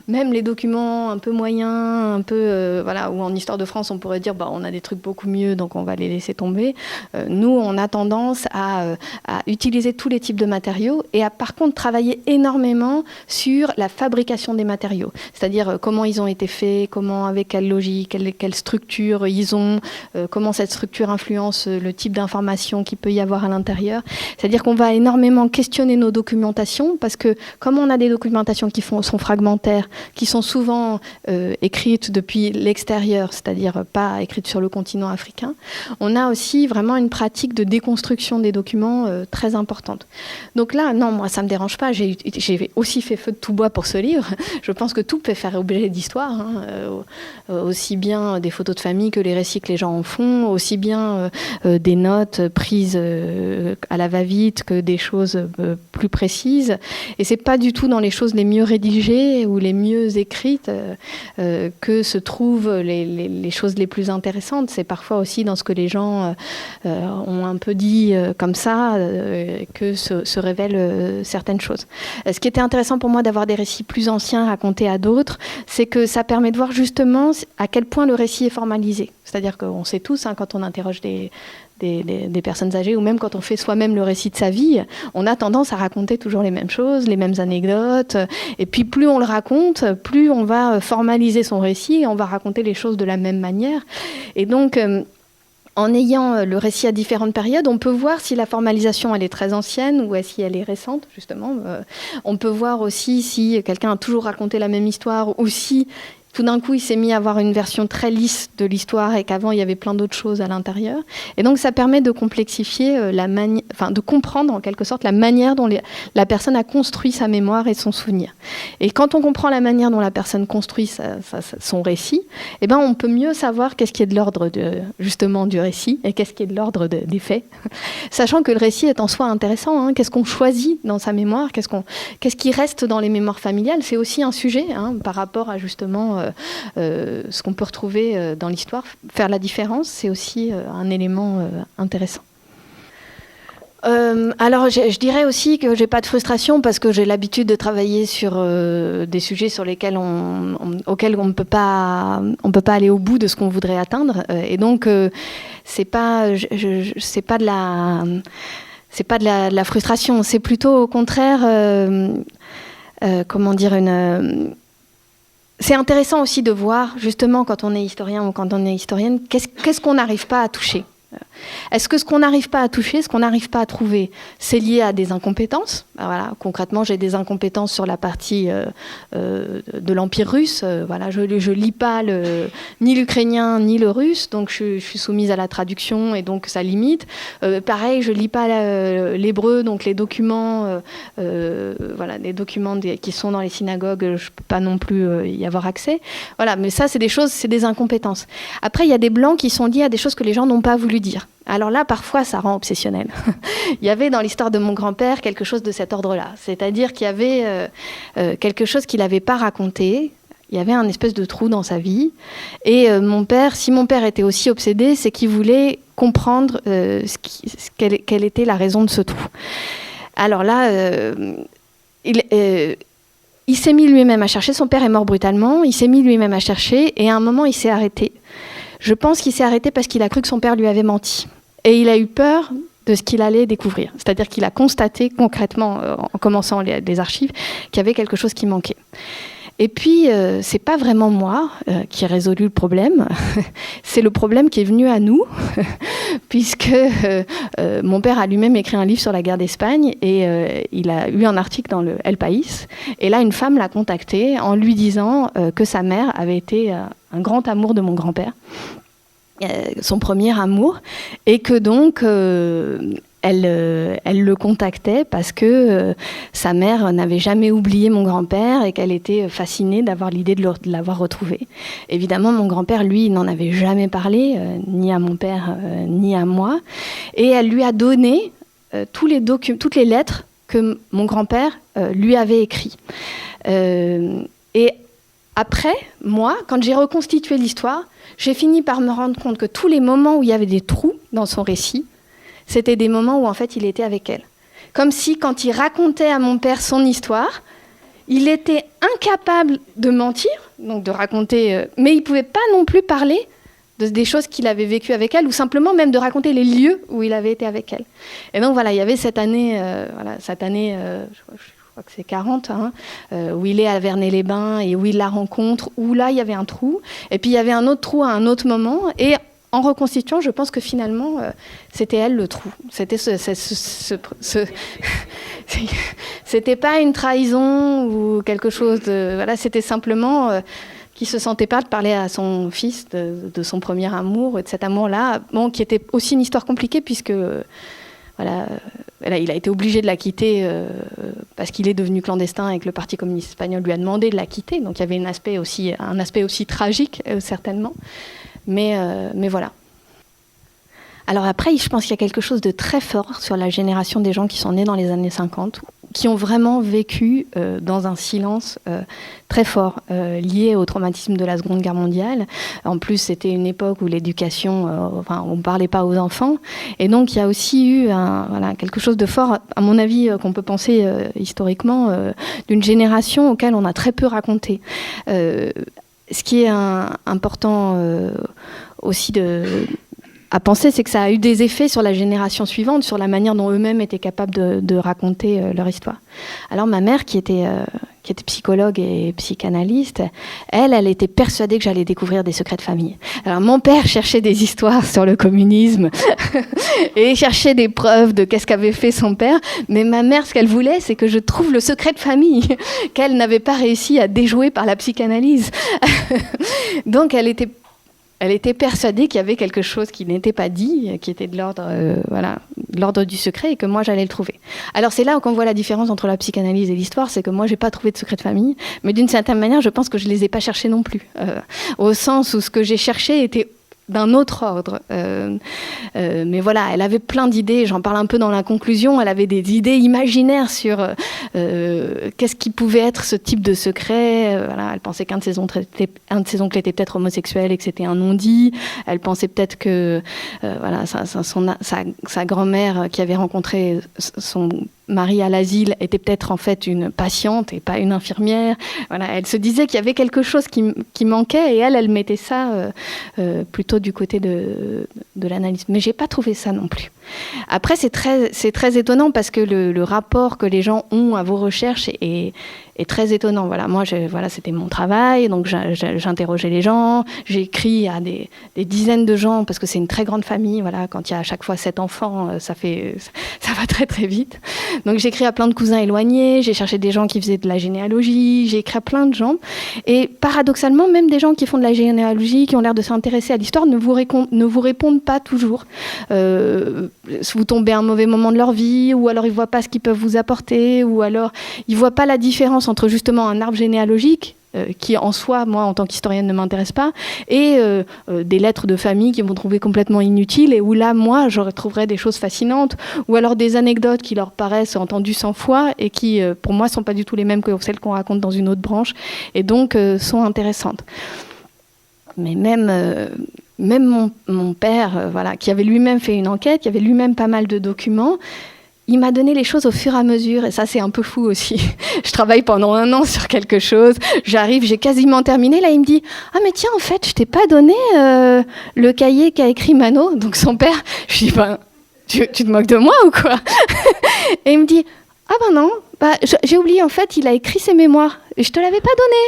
même les documents un peu moyens, un peu, ou en histoire de France, on pourrait dire, on a des trucs beaucoup mieux, donc on va les laisser tomber. Nous, on a tendance à utiliser tous les types de matériaux et à, par contre, travailler énormément sur la fabrication des matériaux. C'est-à-dire comment ils ont été faits, avec quelle logique, quelle structure ils ont, comment cette structure influence le type d'information qu'il peut y avoir à l'intérieur. C'est-à-dire qu'on va énormément questionner nos documents, parce que comme on a des documentations qui sont fragmentaires, qui sont souvent écrites depuis l'extérieur, c'est-à-dire pas écrites sur le continent africain, on a aussi vraiment une pratique de déconstruction des documents très importante. Donc là, non, moi ça me dérange pas, j'ai aussi fait feu de tout bois pour ce livre. Je pense que tout peut faire objet d'histoire, aussi bien des photos de famille que les récits que les gens en font, aussi bien des notes prises à la va-vite que des choses plus précises. Et c'est pas du tout dans les choses les mieux rédigées ou les mieux écrites que se trouvent les choses les plus intéressantes. C'est parfois aussi dans ce que les gens ont un peu dit comme ça que se révèlent certaines choses. Ce qui était intéressant pour moi d'avoir des récits plus anciens racontés à d'autres, c'est que ça permet de voir justement à quel point le récit est formalisé. C'est-à-dire qu'on sait tous, quand on interroge des personnes âgées, ou même quand on fait soi-même le récit de sa vie, on a tendance à raconter toujours les mêmes choses, les mêmes anecdotes, et puis plus on le raconte, plus on va formaliser son récit, et on va raconter les choses de la même manière. Et donc, en ayant le récit à différentes périodes, on peut voir si la formalisation elle est très ancienne ou si elle est récente, justement. On peut voir aussi si quelqu'un a toujours raconté la même histoire, ou si tout d'un coup, il s'est mis à avoir une version très lisse de l'histoire et qu'avant, il y avait plein d'autres choses à l'intérieur. Et donc, ça permet de complexifier de comprendre en quelque sorte la manière dont la personne a construit sa mémoire et son souvenir. Et quand on comprend la manière dont la personne construit son récit, on peut mieux savoir qu'est-ce qui est de l'ordre justement du récit et qu'est-ce qui est de l'ordre des faits. Sachant que le récit est en soi intéressant. Qu'est-ce qu'on choisit dans sa mémoire, qu'est-ce qui reste dans les mémoires familiales, c'est aussi un sujet par rapport à justement ce qu'on peut retrouver dans l'histoire. Faire la différence, c'est aussi un élément intéressant. Alors, je dirais aussi que j'ai pas de frustration parce que j'ai l'habitude de travailler sur des sujets sur lesquels auxquels on ne peut pas aller au bout de ce qu'on voudrait atteindre. Et donc, c'est pas de la frustration. C'est plutôt au contraire, comment dire, c'est intéressant aussi de voir, justement, quand on est historien ou quand on est historienne, qu'est-ce qu'on n'arrive pas à toucher. Est-ce que ce qu'on n'arrive pas à toucher, ce qu'on n'arrive pas à trouver, c'est lié à des incompétences ? Voilà, concrètement, j'ai des incompétences sur la partie de l'Empire russe. Voilà, je lis pas ni l'ukrainien ni le russe, donc je suis soumise à la traduction et donc ça limite. Pareil, je lis pas l'hébreu, donc les documents, voilà, les documents qui sont dans les synagogues, je peux pas non plus y avoir accès. Voilà, mais ça, c'est des incompétences. Après, il y a des blancs qui sont liés à des choses que les gens n'ont pas voulu dire. Alors là, parfois, ça rend obsessionnel. Il y avait dans l'histoire de mon grand-père quelque chose de cet ordre-là. C'est-à-dire qu'il y avait quelque chose qu'il n'avait pas raconté. Il y avait un espèce de trou dans sa vie. Et si mon père était aussi obsédé, c'est qu'il voulait comprendre quelle était la raison de ce trou. Alors là, il s'est mis lui-même à chercher. Son père est mort brutalement. Il s'est mis lui-même à chercher. Et à un moment, il s'est arrêté. Je pense qu'il s'est arrêté parce qu'il a cru que son père lui avait menti. Et il a eu peur de ce qu'il allait découvrir. C'est-à-dire qu'il a constaté concrètement, en commençant les archives, qu'il y avait quelque chose qui manquait. Et puis, c'est pas vraiment moi qui ai résolu le problème. C'est le problème qui est venu à nous, puisque mon père a lui-même écrit un livre sur la guerre d'Espagne et il a eu un article dans le El País. Et là, une femme l'a contacté en lui disant que sa mère avait été un grand amour de mon grand-père, son premier amour, et que donc elle le contactait parce que sa mère n'avait jamais oublié mon grand-père et qu'elle était fascinée d'avoir l'idée de l'avoir retrouvé. Évidemment, mon grand-père, lui, n'en avait jamais parlé, ni à mon père, ni à moi. Et elle lui a donné toutes les lettres que mon grand-père lui avait écrites. Et après, moi, quand j'ai reconstitué l'histoire, j'ai fini par me rendre compte que tous les moments où il y avait des trous dans son récit, c'était des moments où, en fait, il était avec elle. Comme si, quand il racontait à mon père son histoire, il était incapable de mentir, donc de raconter, mais il ne pouvait pas non plus parler des choses qu'il avait vécues avec elle, ou simplement même de raconter les lieux où il avait été avec elle. Et donc, voilà, il y avait cette année, je crois que c'est 40, où il est à Vernet-les-Bains et où il la rencontre, où là, il y avait un trou. Et puis, il y avait un autre trou à un autre moment. Et en reconstituant, je pense que finalement, c'était elle le trou. C'était pas une trahison ou quelque chose de... Voilà, c'était simplement qu'il se sentait pas de parler à son fils de son premier amour et de cet amour-là, bon, qui était aussi une histoire compliquée puisque... Voilà, il a été obligé de la quitter parce qu'il est devenu clandestin et que le Parti communiste espagnol lui a demandé de la quitter. Donc il y avait un aspect aussi tragique, certainement. Mais voilà. Alors après, je pense qu'il y a quelque chose de très fort sur la génération des gens qui sont nés dans les années 50, qui ont vraiment vécu dans un silence très fort, lié au traumatisme de la Seconde Guerre mondiale. En plus, c'était une époque où l'éducation, on ne parlait pas aux enfants. Et donc, il y a aussi eu quelque chose de fort, à mon avis, qu'on peut penser historiquement, d'une génération auquel on a très peu raconté. Ce qui est important aussi à penser, c'est que ça a eu des effets sur la génération suivante, sur la manière dont eux-mêmes étaient capables de raconter leur histoire. Alors ma mère, qui était psychologue et psychanalyste, elle était persuadée que j'allais découvrir des secrets de famille. Alors mon père cherchait des histoires sur le communisme et cherchait des preuves de qu'est-ce qu'avait fait son père, mais ma mère, ce qu'elle voulait, c'est que je trouve le secret de famille qu'elle n'avait pas réussi à déjouer par la psychanalyse. Donc elle était persuadée qu'il y avait quelque chose qui n'était pas dit, qui était de l'ordre du secret et que moi j'allais le trouver. Alors c'est là qu'on voit la différence entre la psychanalyse et l'histoire, c'est que moi j'ai pas trouvé de secret de famille, mais d'une certaine manière je pense que je les ai pas cherchés non plus, au sens où ce que j'ai cherché était d'un autre ordre. Mais voilà, elle avait plein d'idées, j'en parle un peu dans la conclusion, elle avait des idées imaginaires sur qu'est-ce qui pouvait être ce type de secret. Voilà, elle pensait qu'un de ses oncles était peut-être homosexuel et que c'était un non-dit. Elle pensait peut-être que voilà, sa grand-mère qui avait rencontré son mari à l'asile était peut-être en fait une patiente et pas une infirmière. Voilà, elle se disait qu'il y avait quelque chose qui manquait et elle mettait ça plutôt du côté de l'analyse. Mais j'ai pas trouvé ça non plus. Après, c'est très étonnant parce que le rapport que les gens ont à vos recherches est très étonnant. Voilà, moi, c'était mon travail, donc j'interrogeais les gens, j'ai écrit à des dizaines de gens parce que c'est une très grande famille. Voilà, quand il y a à chaque fois 7 enfants, ça va très très vite. Donc j'ai écrit à plein de cousins éloignés, j'ai cherché des gens qui faisaient de la généalogie, j'ai écrit à plein de gens. Et paradoxalement, même des gens qui font de la généalogie, qui ont l'air de s'intéresser à l'histoire, ne vous répondent pas toujours. Vous tombez à un mauvais moment de leur vie, ou alors ils ne voient pas ce qu'ils peuvent vous apporter, ou alors ils ne voient pas la différence entre justement un arbre généalogique, qui en soi, moi en tant qu'historienne ne m'intéresse pas, et des lettres de famille qui vont trouver complètement inutiles et où là, moi, je retrouverais des choses fascinantes, ou alors des anecdotes qui leur paraissent entendues 100 fois et qui, pour moi, ne sont pas du tout les mêmes que celles qu'on raconte dans une autre branche, et donc sont intéressantes. Mais même mon père, voilà, qui avait lui-même fait une enquête, qui avait lui-même pas mal de documents, il m'a donné les choses au fur et à mesure, et ça, c'est un peu fou aussi. Je travaille pendant 1 an sur quelque chose, j'arrive, j'ai quasiment terminé, là, il me dit « Ah, mais tiens, en fait, je t'ai pas donné le cahier qu'a écrit Mano, donc son père. » Je dis « tu te moques de moi ou quoi ?» Et il me dit « Ah ben non, j'ai oublié, en fait, il a écrit ses mémoires, et je te l'avais pas donné. »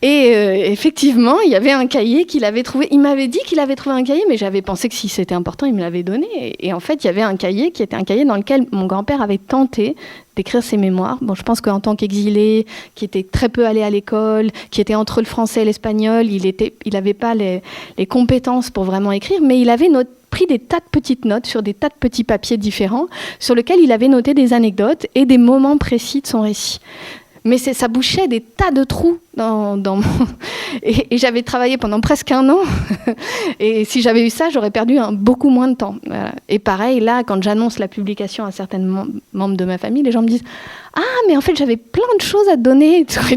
Et effectivement, il y avait un cahier qu'il avait trouvé. Il m'avait dit qu'il avait trouvé un cahier, mais j'avais pensé que si c'était important, il me l'avait donné. Et en fait, il y avait un cahier qui était un cahier dans lequel mon grand-père avait tenté d'écrire ses mémoires. Bon, je pense qu'en tant qu'exilé, qui était très peu allé à l'école, qui était entre le français et l'espagnol, il n'avait pas les compétences pour vraiment écrire, mais il avait pris des tas de petites notes sur des tas de petits papiers différents, sur lesquels il avait noté des anecdotes et des moments précis de son récit. Mais ça bouchait des tas de trous dans mon... Et j'avais travaillé pendant presque 1 an. Et si j'avais eu ça, j'aurais perdu beaucoup moins de temps. Voilà. Et pareil, là, quand j'annonce la publication à certains membres de ma famille, les gens me disent « Ah, mais en fait, j'avais plein de choses à te donner. T'aurais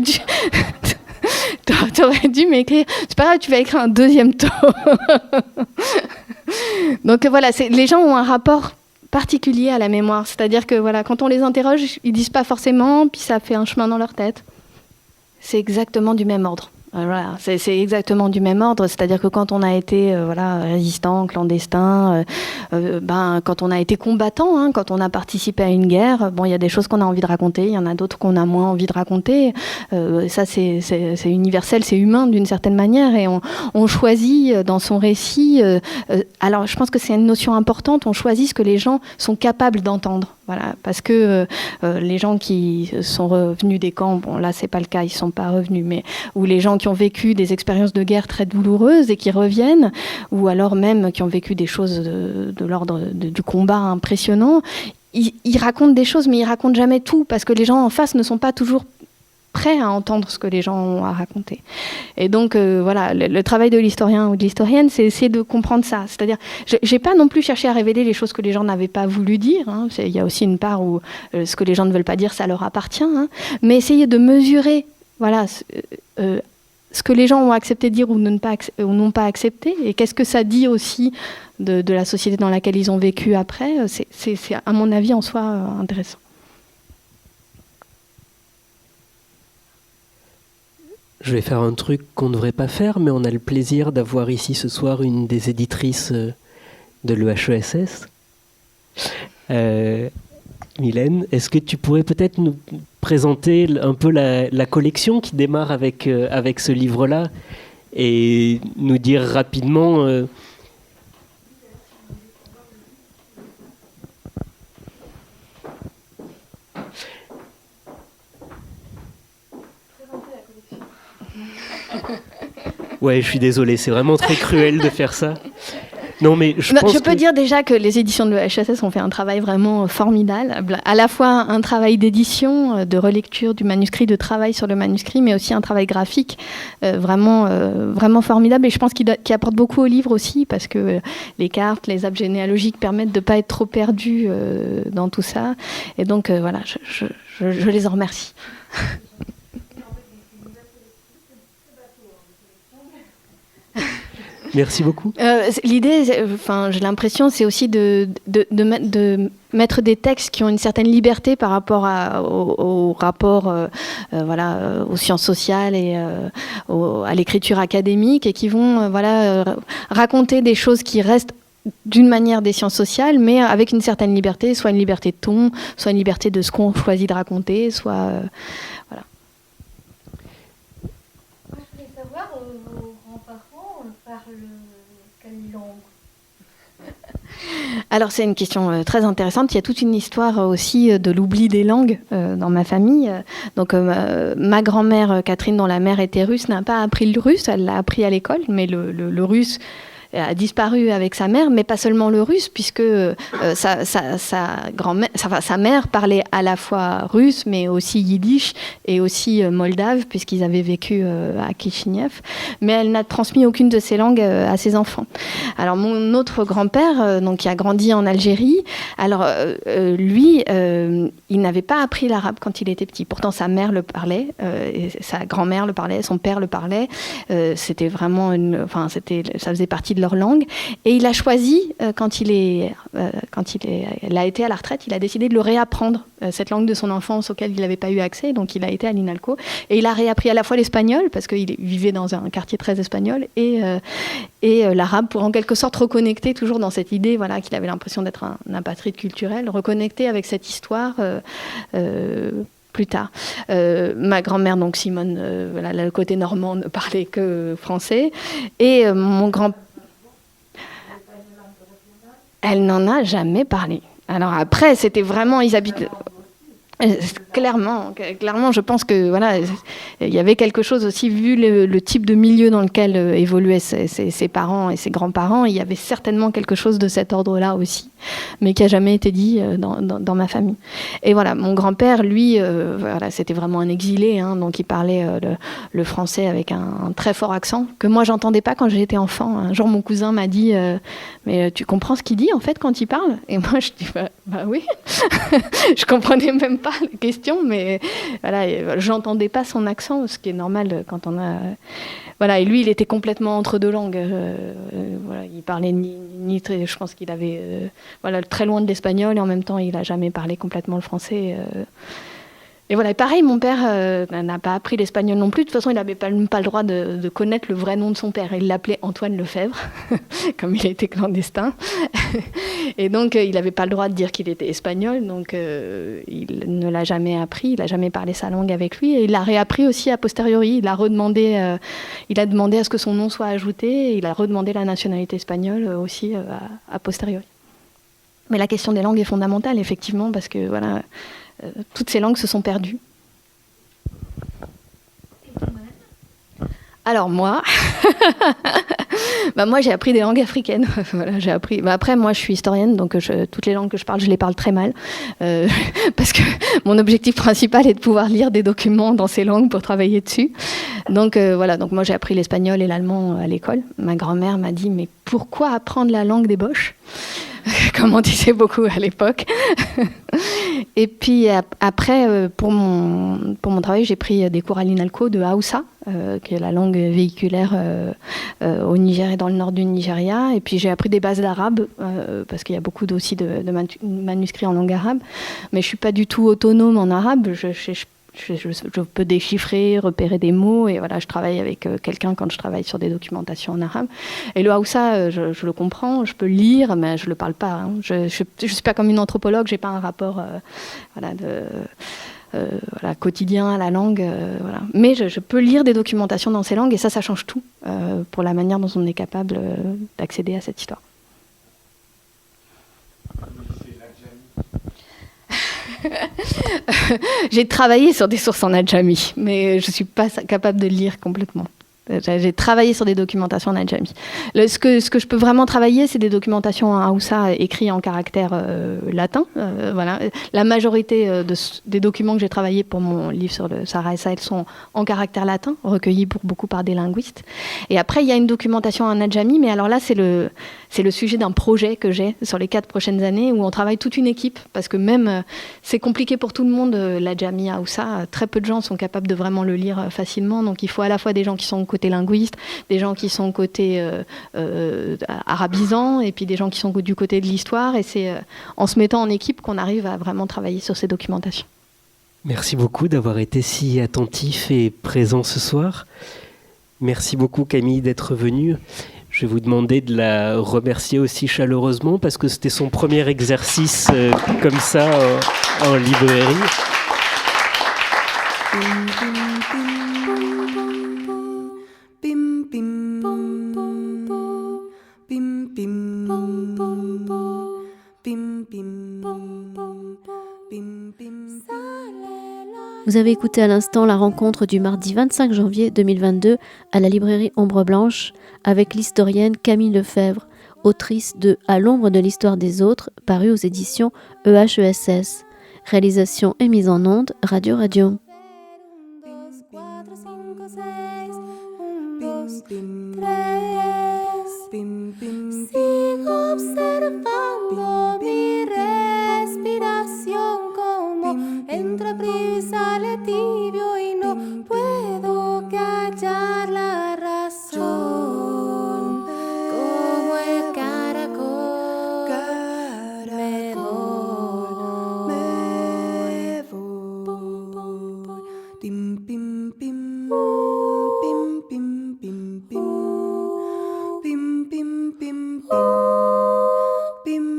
dû m'écrire. C'est pas grave, tu vas écrire un 2e tome. » Donc voilà, les gens ont un rapport particulier à la mémoire, c'est-à-dire que voilà, quand on les interroge, ils disent pas forcément, puis ça fait un chemin dans leur tête. C'est exactement du même ordre. Voilà, c'est exactement du même ordre, c'est-à-dire que quand on a été résistant, clandestin, quand on a été combattant, quand on a participé à une guerre, il y a des choses qu'on a envie de raconter, il y en a d'autres qu'on a moins envie de raconter. Ça, c'est universel, c'est humain d'une certaine manière, et on choisit dans son récit. Alors, je pense que c'est une notion importante. On choisit ce que les gens sont capables d'entendre. Voilà, parce que les gens qui sont revenus des camps, bon là c'est pas le cas, ils sont pas revenus, mais ou les gens qui ont vécu des expériences de guerre très douloureuses et qui reviennent, ou alors même qui ont vécu des choses de l'ordre du combat impressionnant, ils racontent des choses, mais ils racontent jamais tout, parce que les gens en face ne sont pas toujours prêts à entendre ce que les gens ont à raconter. Et donc, voilà, le travail de l'historien ou de l'historienne, c'est essayer de comprendre ça. C'est-à-dire, j'ai pas non plus cherché à révéler les choses que les gens n'avaient pas voulu dire. Il y a aussi une part où ce que les gens ne veulent pas dire, ça leur appartient. Mais essayer de mesurer, voilà, ce que les gens ont accepté de dire ou n'ont pas accepté, et qu'est-ce que ça dit aussi de la société dans laquelle ils ont vécu après, c'est à mon avis, en soi, intéressant. Je vais faire un truc qu'on ne devrait pas faire, mais on a le plaisir d'avoir ici ce soir une des éditrices de l'EHESS. Mylène, est-ce que tu pourrais peut-être nous présenter un peu la collection qui démarre avec ce livre-là et nous dire rapidement... Ouais, je suis désolé, c'est vraiment très cruel de faire ça. Non, mais je Non, pense je peux que... dire déjà que les éditions de l'EHSS ont fait un travail vraiment formidable, à la fois un travail d'édition, de relecture du manuscrit, de travail sur le manuscrit, mais aussi un travail graphique vraiment formidable, et je pense qu'il apporte beaucoup au livre aussi, parce que les cartes, les arbres généalogiques permettent de ne pas être trop perdu dans tout ça, et donc voilà, je les en remercie. Merci beaucoup. L'idée, j'ai l'impression, c'est aussi de mettre des textes qui ont une certaine liberté par rapport au rapport aux sciences sociales et à l'écriture académique, et qui vont raconter des choses qui restent d'une manière des sciences sociales, mais avec une certaine liberté, soit une liberté de ton, soit une liberté de ce qu'on choisit de raconter, soit... voilà. Moi, je voulais savoir, vos grands-parents parlent quelle langue? Alors c'est une question très intéressante. Il y a toute une histoire aussi de l'oubli des langues dans ma famille. Donc ma grand-mère Catherine, dont la mère était russe, n'a pas appris le russe. Elle l'a appris à l'école, mais le russe a disparu avec sa mère, mais pas seulement le russe, puisque sa mère parlait à la fois russe, mais aussi yiddish et aussi moldave, puisqu'ils avaient vécu à Kishinev. Mais elle n'a transmis aucune de ces langues à ses enfants. Alors mon autre grand-père, donc qui a grandi en Algérie, alors lui, il n'avait pas appris l'arabe quand il était petit. Pourtant sa mère le parlait, et sa grand-mère le parlait, son père le parlait. C'était vraiment ça faisait partie de leur langue, et il a choisi quand il a été à la retraite, il a décidé de le réapprendre, cette langue de son enfance auquel il n'avait pas eu accès. Donc il a été à l'INALCO et il a réappris à la fois l'espagnol, parce qu'il vivait dans un quartier très espagnol, et l'arabe, pour en quelque sorte reconnecter, toujours dans cette idée qu'il avait l'impression d'être un apatride culturel, reconnecter avec cette histoire plus tard. Ma grand-mère, donc Simone, le côté normand, ne parlait que français, et mon grand-père, elle n'en a jamais parlé. Alors après, c'était vraiment, ils habitent... Clairement, je pense que il y avait quelque chose aussi, vu le type de milieu dans lequel évoluaient ses parents et ses grands-parents, il y avait certainement quelque chose de cet ordre-là aussi, mais qui n'a jamais été dit dans ma famille. Et voilà, mon grand-père, lui, c'était vraiment un exilé, donc il parlait le français avec un très fort accent, que moi j'entendais pas quand j'étais enfant. Un jour, mon cousin m'a dit mais tu comprends ce qu'il dit en fait quand il parle? Et moi je dis bah oui. Je comprenais même pas la question, mais j'entendais pas son accent, ce qui est normal quand on a... et lui, il était complètement entre deux langues. Il parlait je pense qu'il avait très loin de l'espagnol, et en même temps, il a jamais parlé complètement le français. Et pareil, mon père n'a pas appris l'espagnol non plus. De toute façon, il n'avait pas le droit de connaître le vrai nom de son père. Il l'appelait Antoine Lefebvre, comme il était clandestin. Et donc, il n'avait pas le droit de dire qu'il était espagnol. Donc, il ne l'a jamais appris. Il n'a jamais parlé sa langue avec lui. Et il l'a réappris aussi a posteriori. Il a demandé à ce que son nom soit ajouté. Et il a redemandé la nationalité espagnole aussi a posteriori. Mais la question des langues est fondamentale, effectivement, parce que toutes ces langues se sont perdues. Alors moi, moi j'ai appris des langues africaines. J'ai appris. Après, moi je suis historienne, donc toutes les langues que je parle, je les parle très mal, parce que mon objectif principal est de pouvoir lire des documents dans ces langues pour travailler dessus. Donc donc moi j'ai appris l'espagnol et l'allemand à l'école. Ma grand-mère m'a dit mais pourquoi apprendre la langue des boches, comme on disait beaucoup à l'époque. Et puis après, pour mon travail, j'ai pris des cours à l'INALCO de Hausa, qui est la langue véhiculaire au Niger et dans le nord du Nigeria. Et puis j'ai appris des bases d'arabe, parce qu'il y a beaucoup aussi de manuscrits en langue arabe. Mais je ne suis pas du tout autonome en arabe. Je peux déchiffrer, repérer des mots, et je travaille avec quelqu'un quand je travaille sur des documentations en arabe. Et le Hausa, je le comprends, je peux le lire, mais je le parle pas. Je suis pas comme une anthropologue, j'ai pas un rapport quotidien à la langue. Mais je peux lire des documentations dans ces langues, et ça change tout pour la manière dont on est capable d'accéder à cette histoire. J'ai travaillé sur des sources en adjami, mais je ne suis pas capable de lire complètement. J'ai travaillé sur des documentations en adjami. Ce que je peux vraiment travailler, c'est des documentations en Haoussa écrites en caractère latin. Voilà. La majorité des documents que j'ai travaillés pour mon livre sur le Sahara et Sahel sont en caractère latin, recueillis beaucoup par des linguistes. Et après, il y a une documentation en adjami, mais alors là, c'est le sujet d'un projet que j'ai sur les 4 prochaines années, où on travaille toute une équipe, parce que même c'est compliqué pour tout le monde, l'adjami Haoussa. Très peu de gens sont capables de vraiment le lire facilement, donc il faut à la fois des gens qui sont côté linguiste, des gens qui sont côté arabisant, et puis des gens qui sont du côté de l'histoire. Et c'est en se mettant en équipe qu'on arrive à vraiment travailler sur ces documentations. Merci beaucoup d'avoir été si attentif et présent ce soir. Merci beaucoup Camille d'être venue. Je vais vous demander de la remercier aussi chaleureusement parce que c'était son premier exercice comme ça en librairie. Vous avez écouté à l'instant la rencontre du mardi 25 janvier 2022 à la librairie Ombre Blanche avec l'historienne Camille Lefebvre, autrice de À l'ombre de l'histoire des autres, paru aux éditions EHESS. Réalisation et mise en onde, Radio Radio. Sigo observando mi respiración como entra frío y sale tibio y no puedo callar la razón. Como el caracol me voy. Pim, pim, pim, pim, pim, pim, pim. Pim, pim, pim, pim, pim,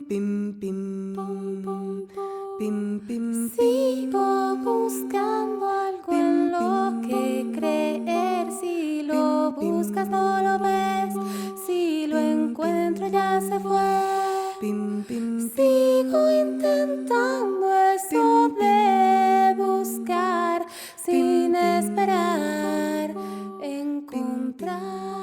pim, pim, pim, pim. Sigo buscando algo en lo que creer. Si lo buscas no lo ves. Si lo encuentro ya se fue. Sigo intentando eso de buscar sin esperar encontrar.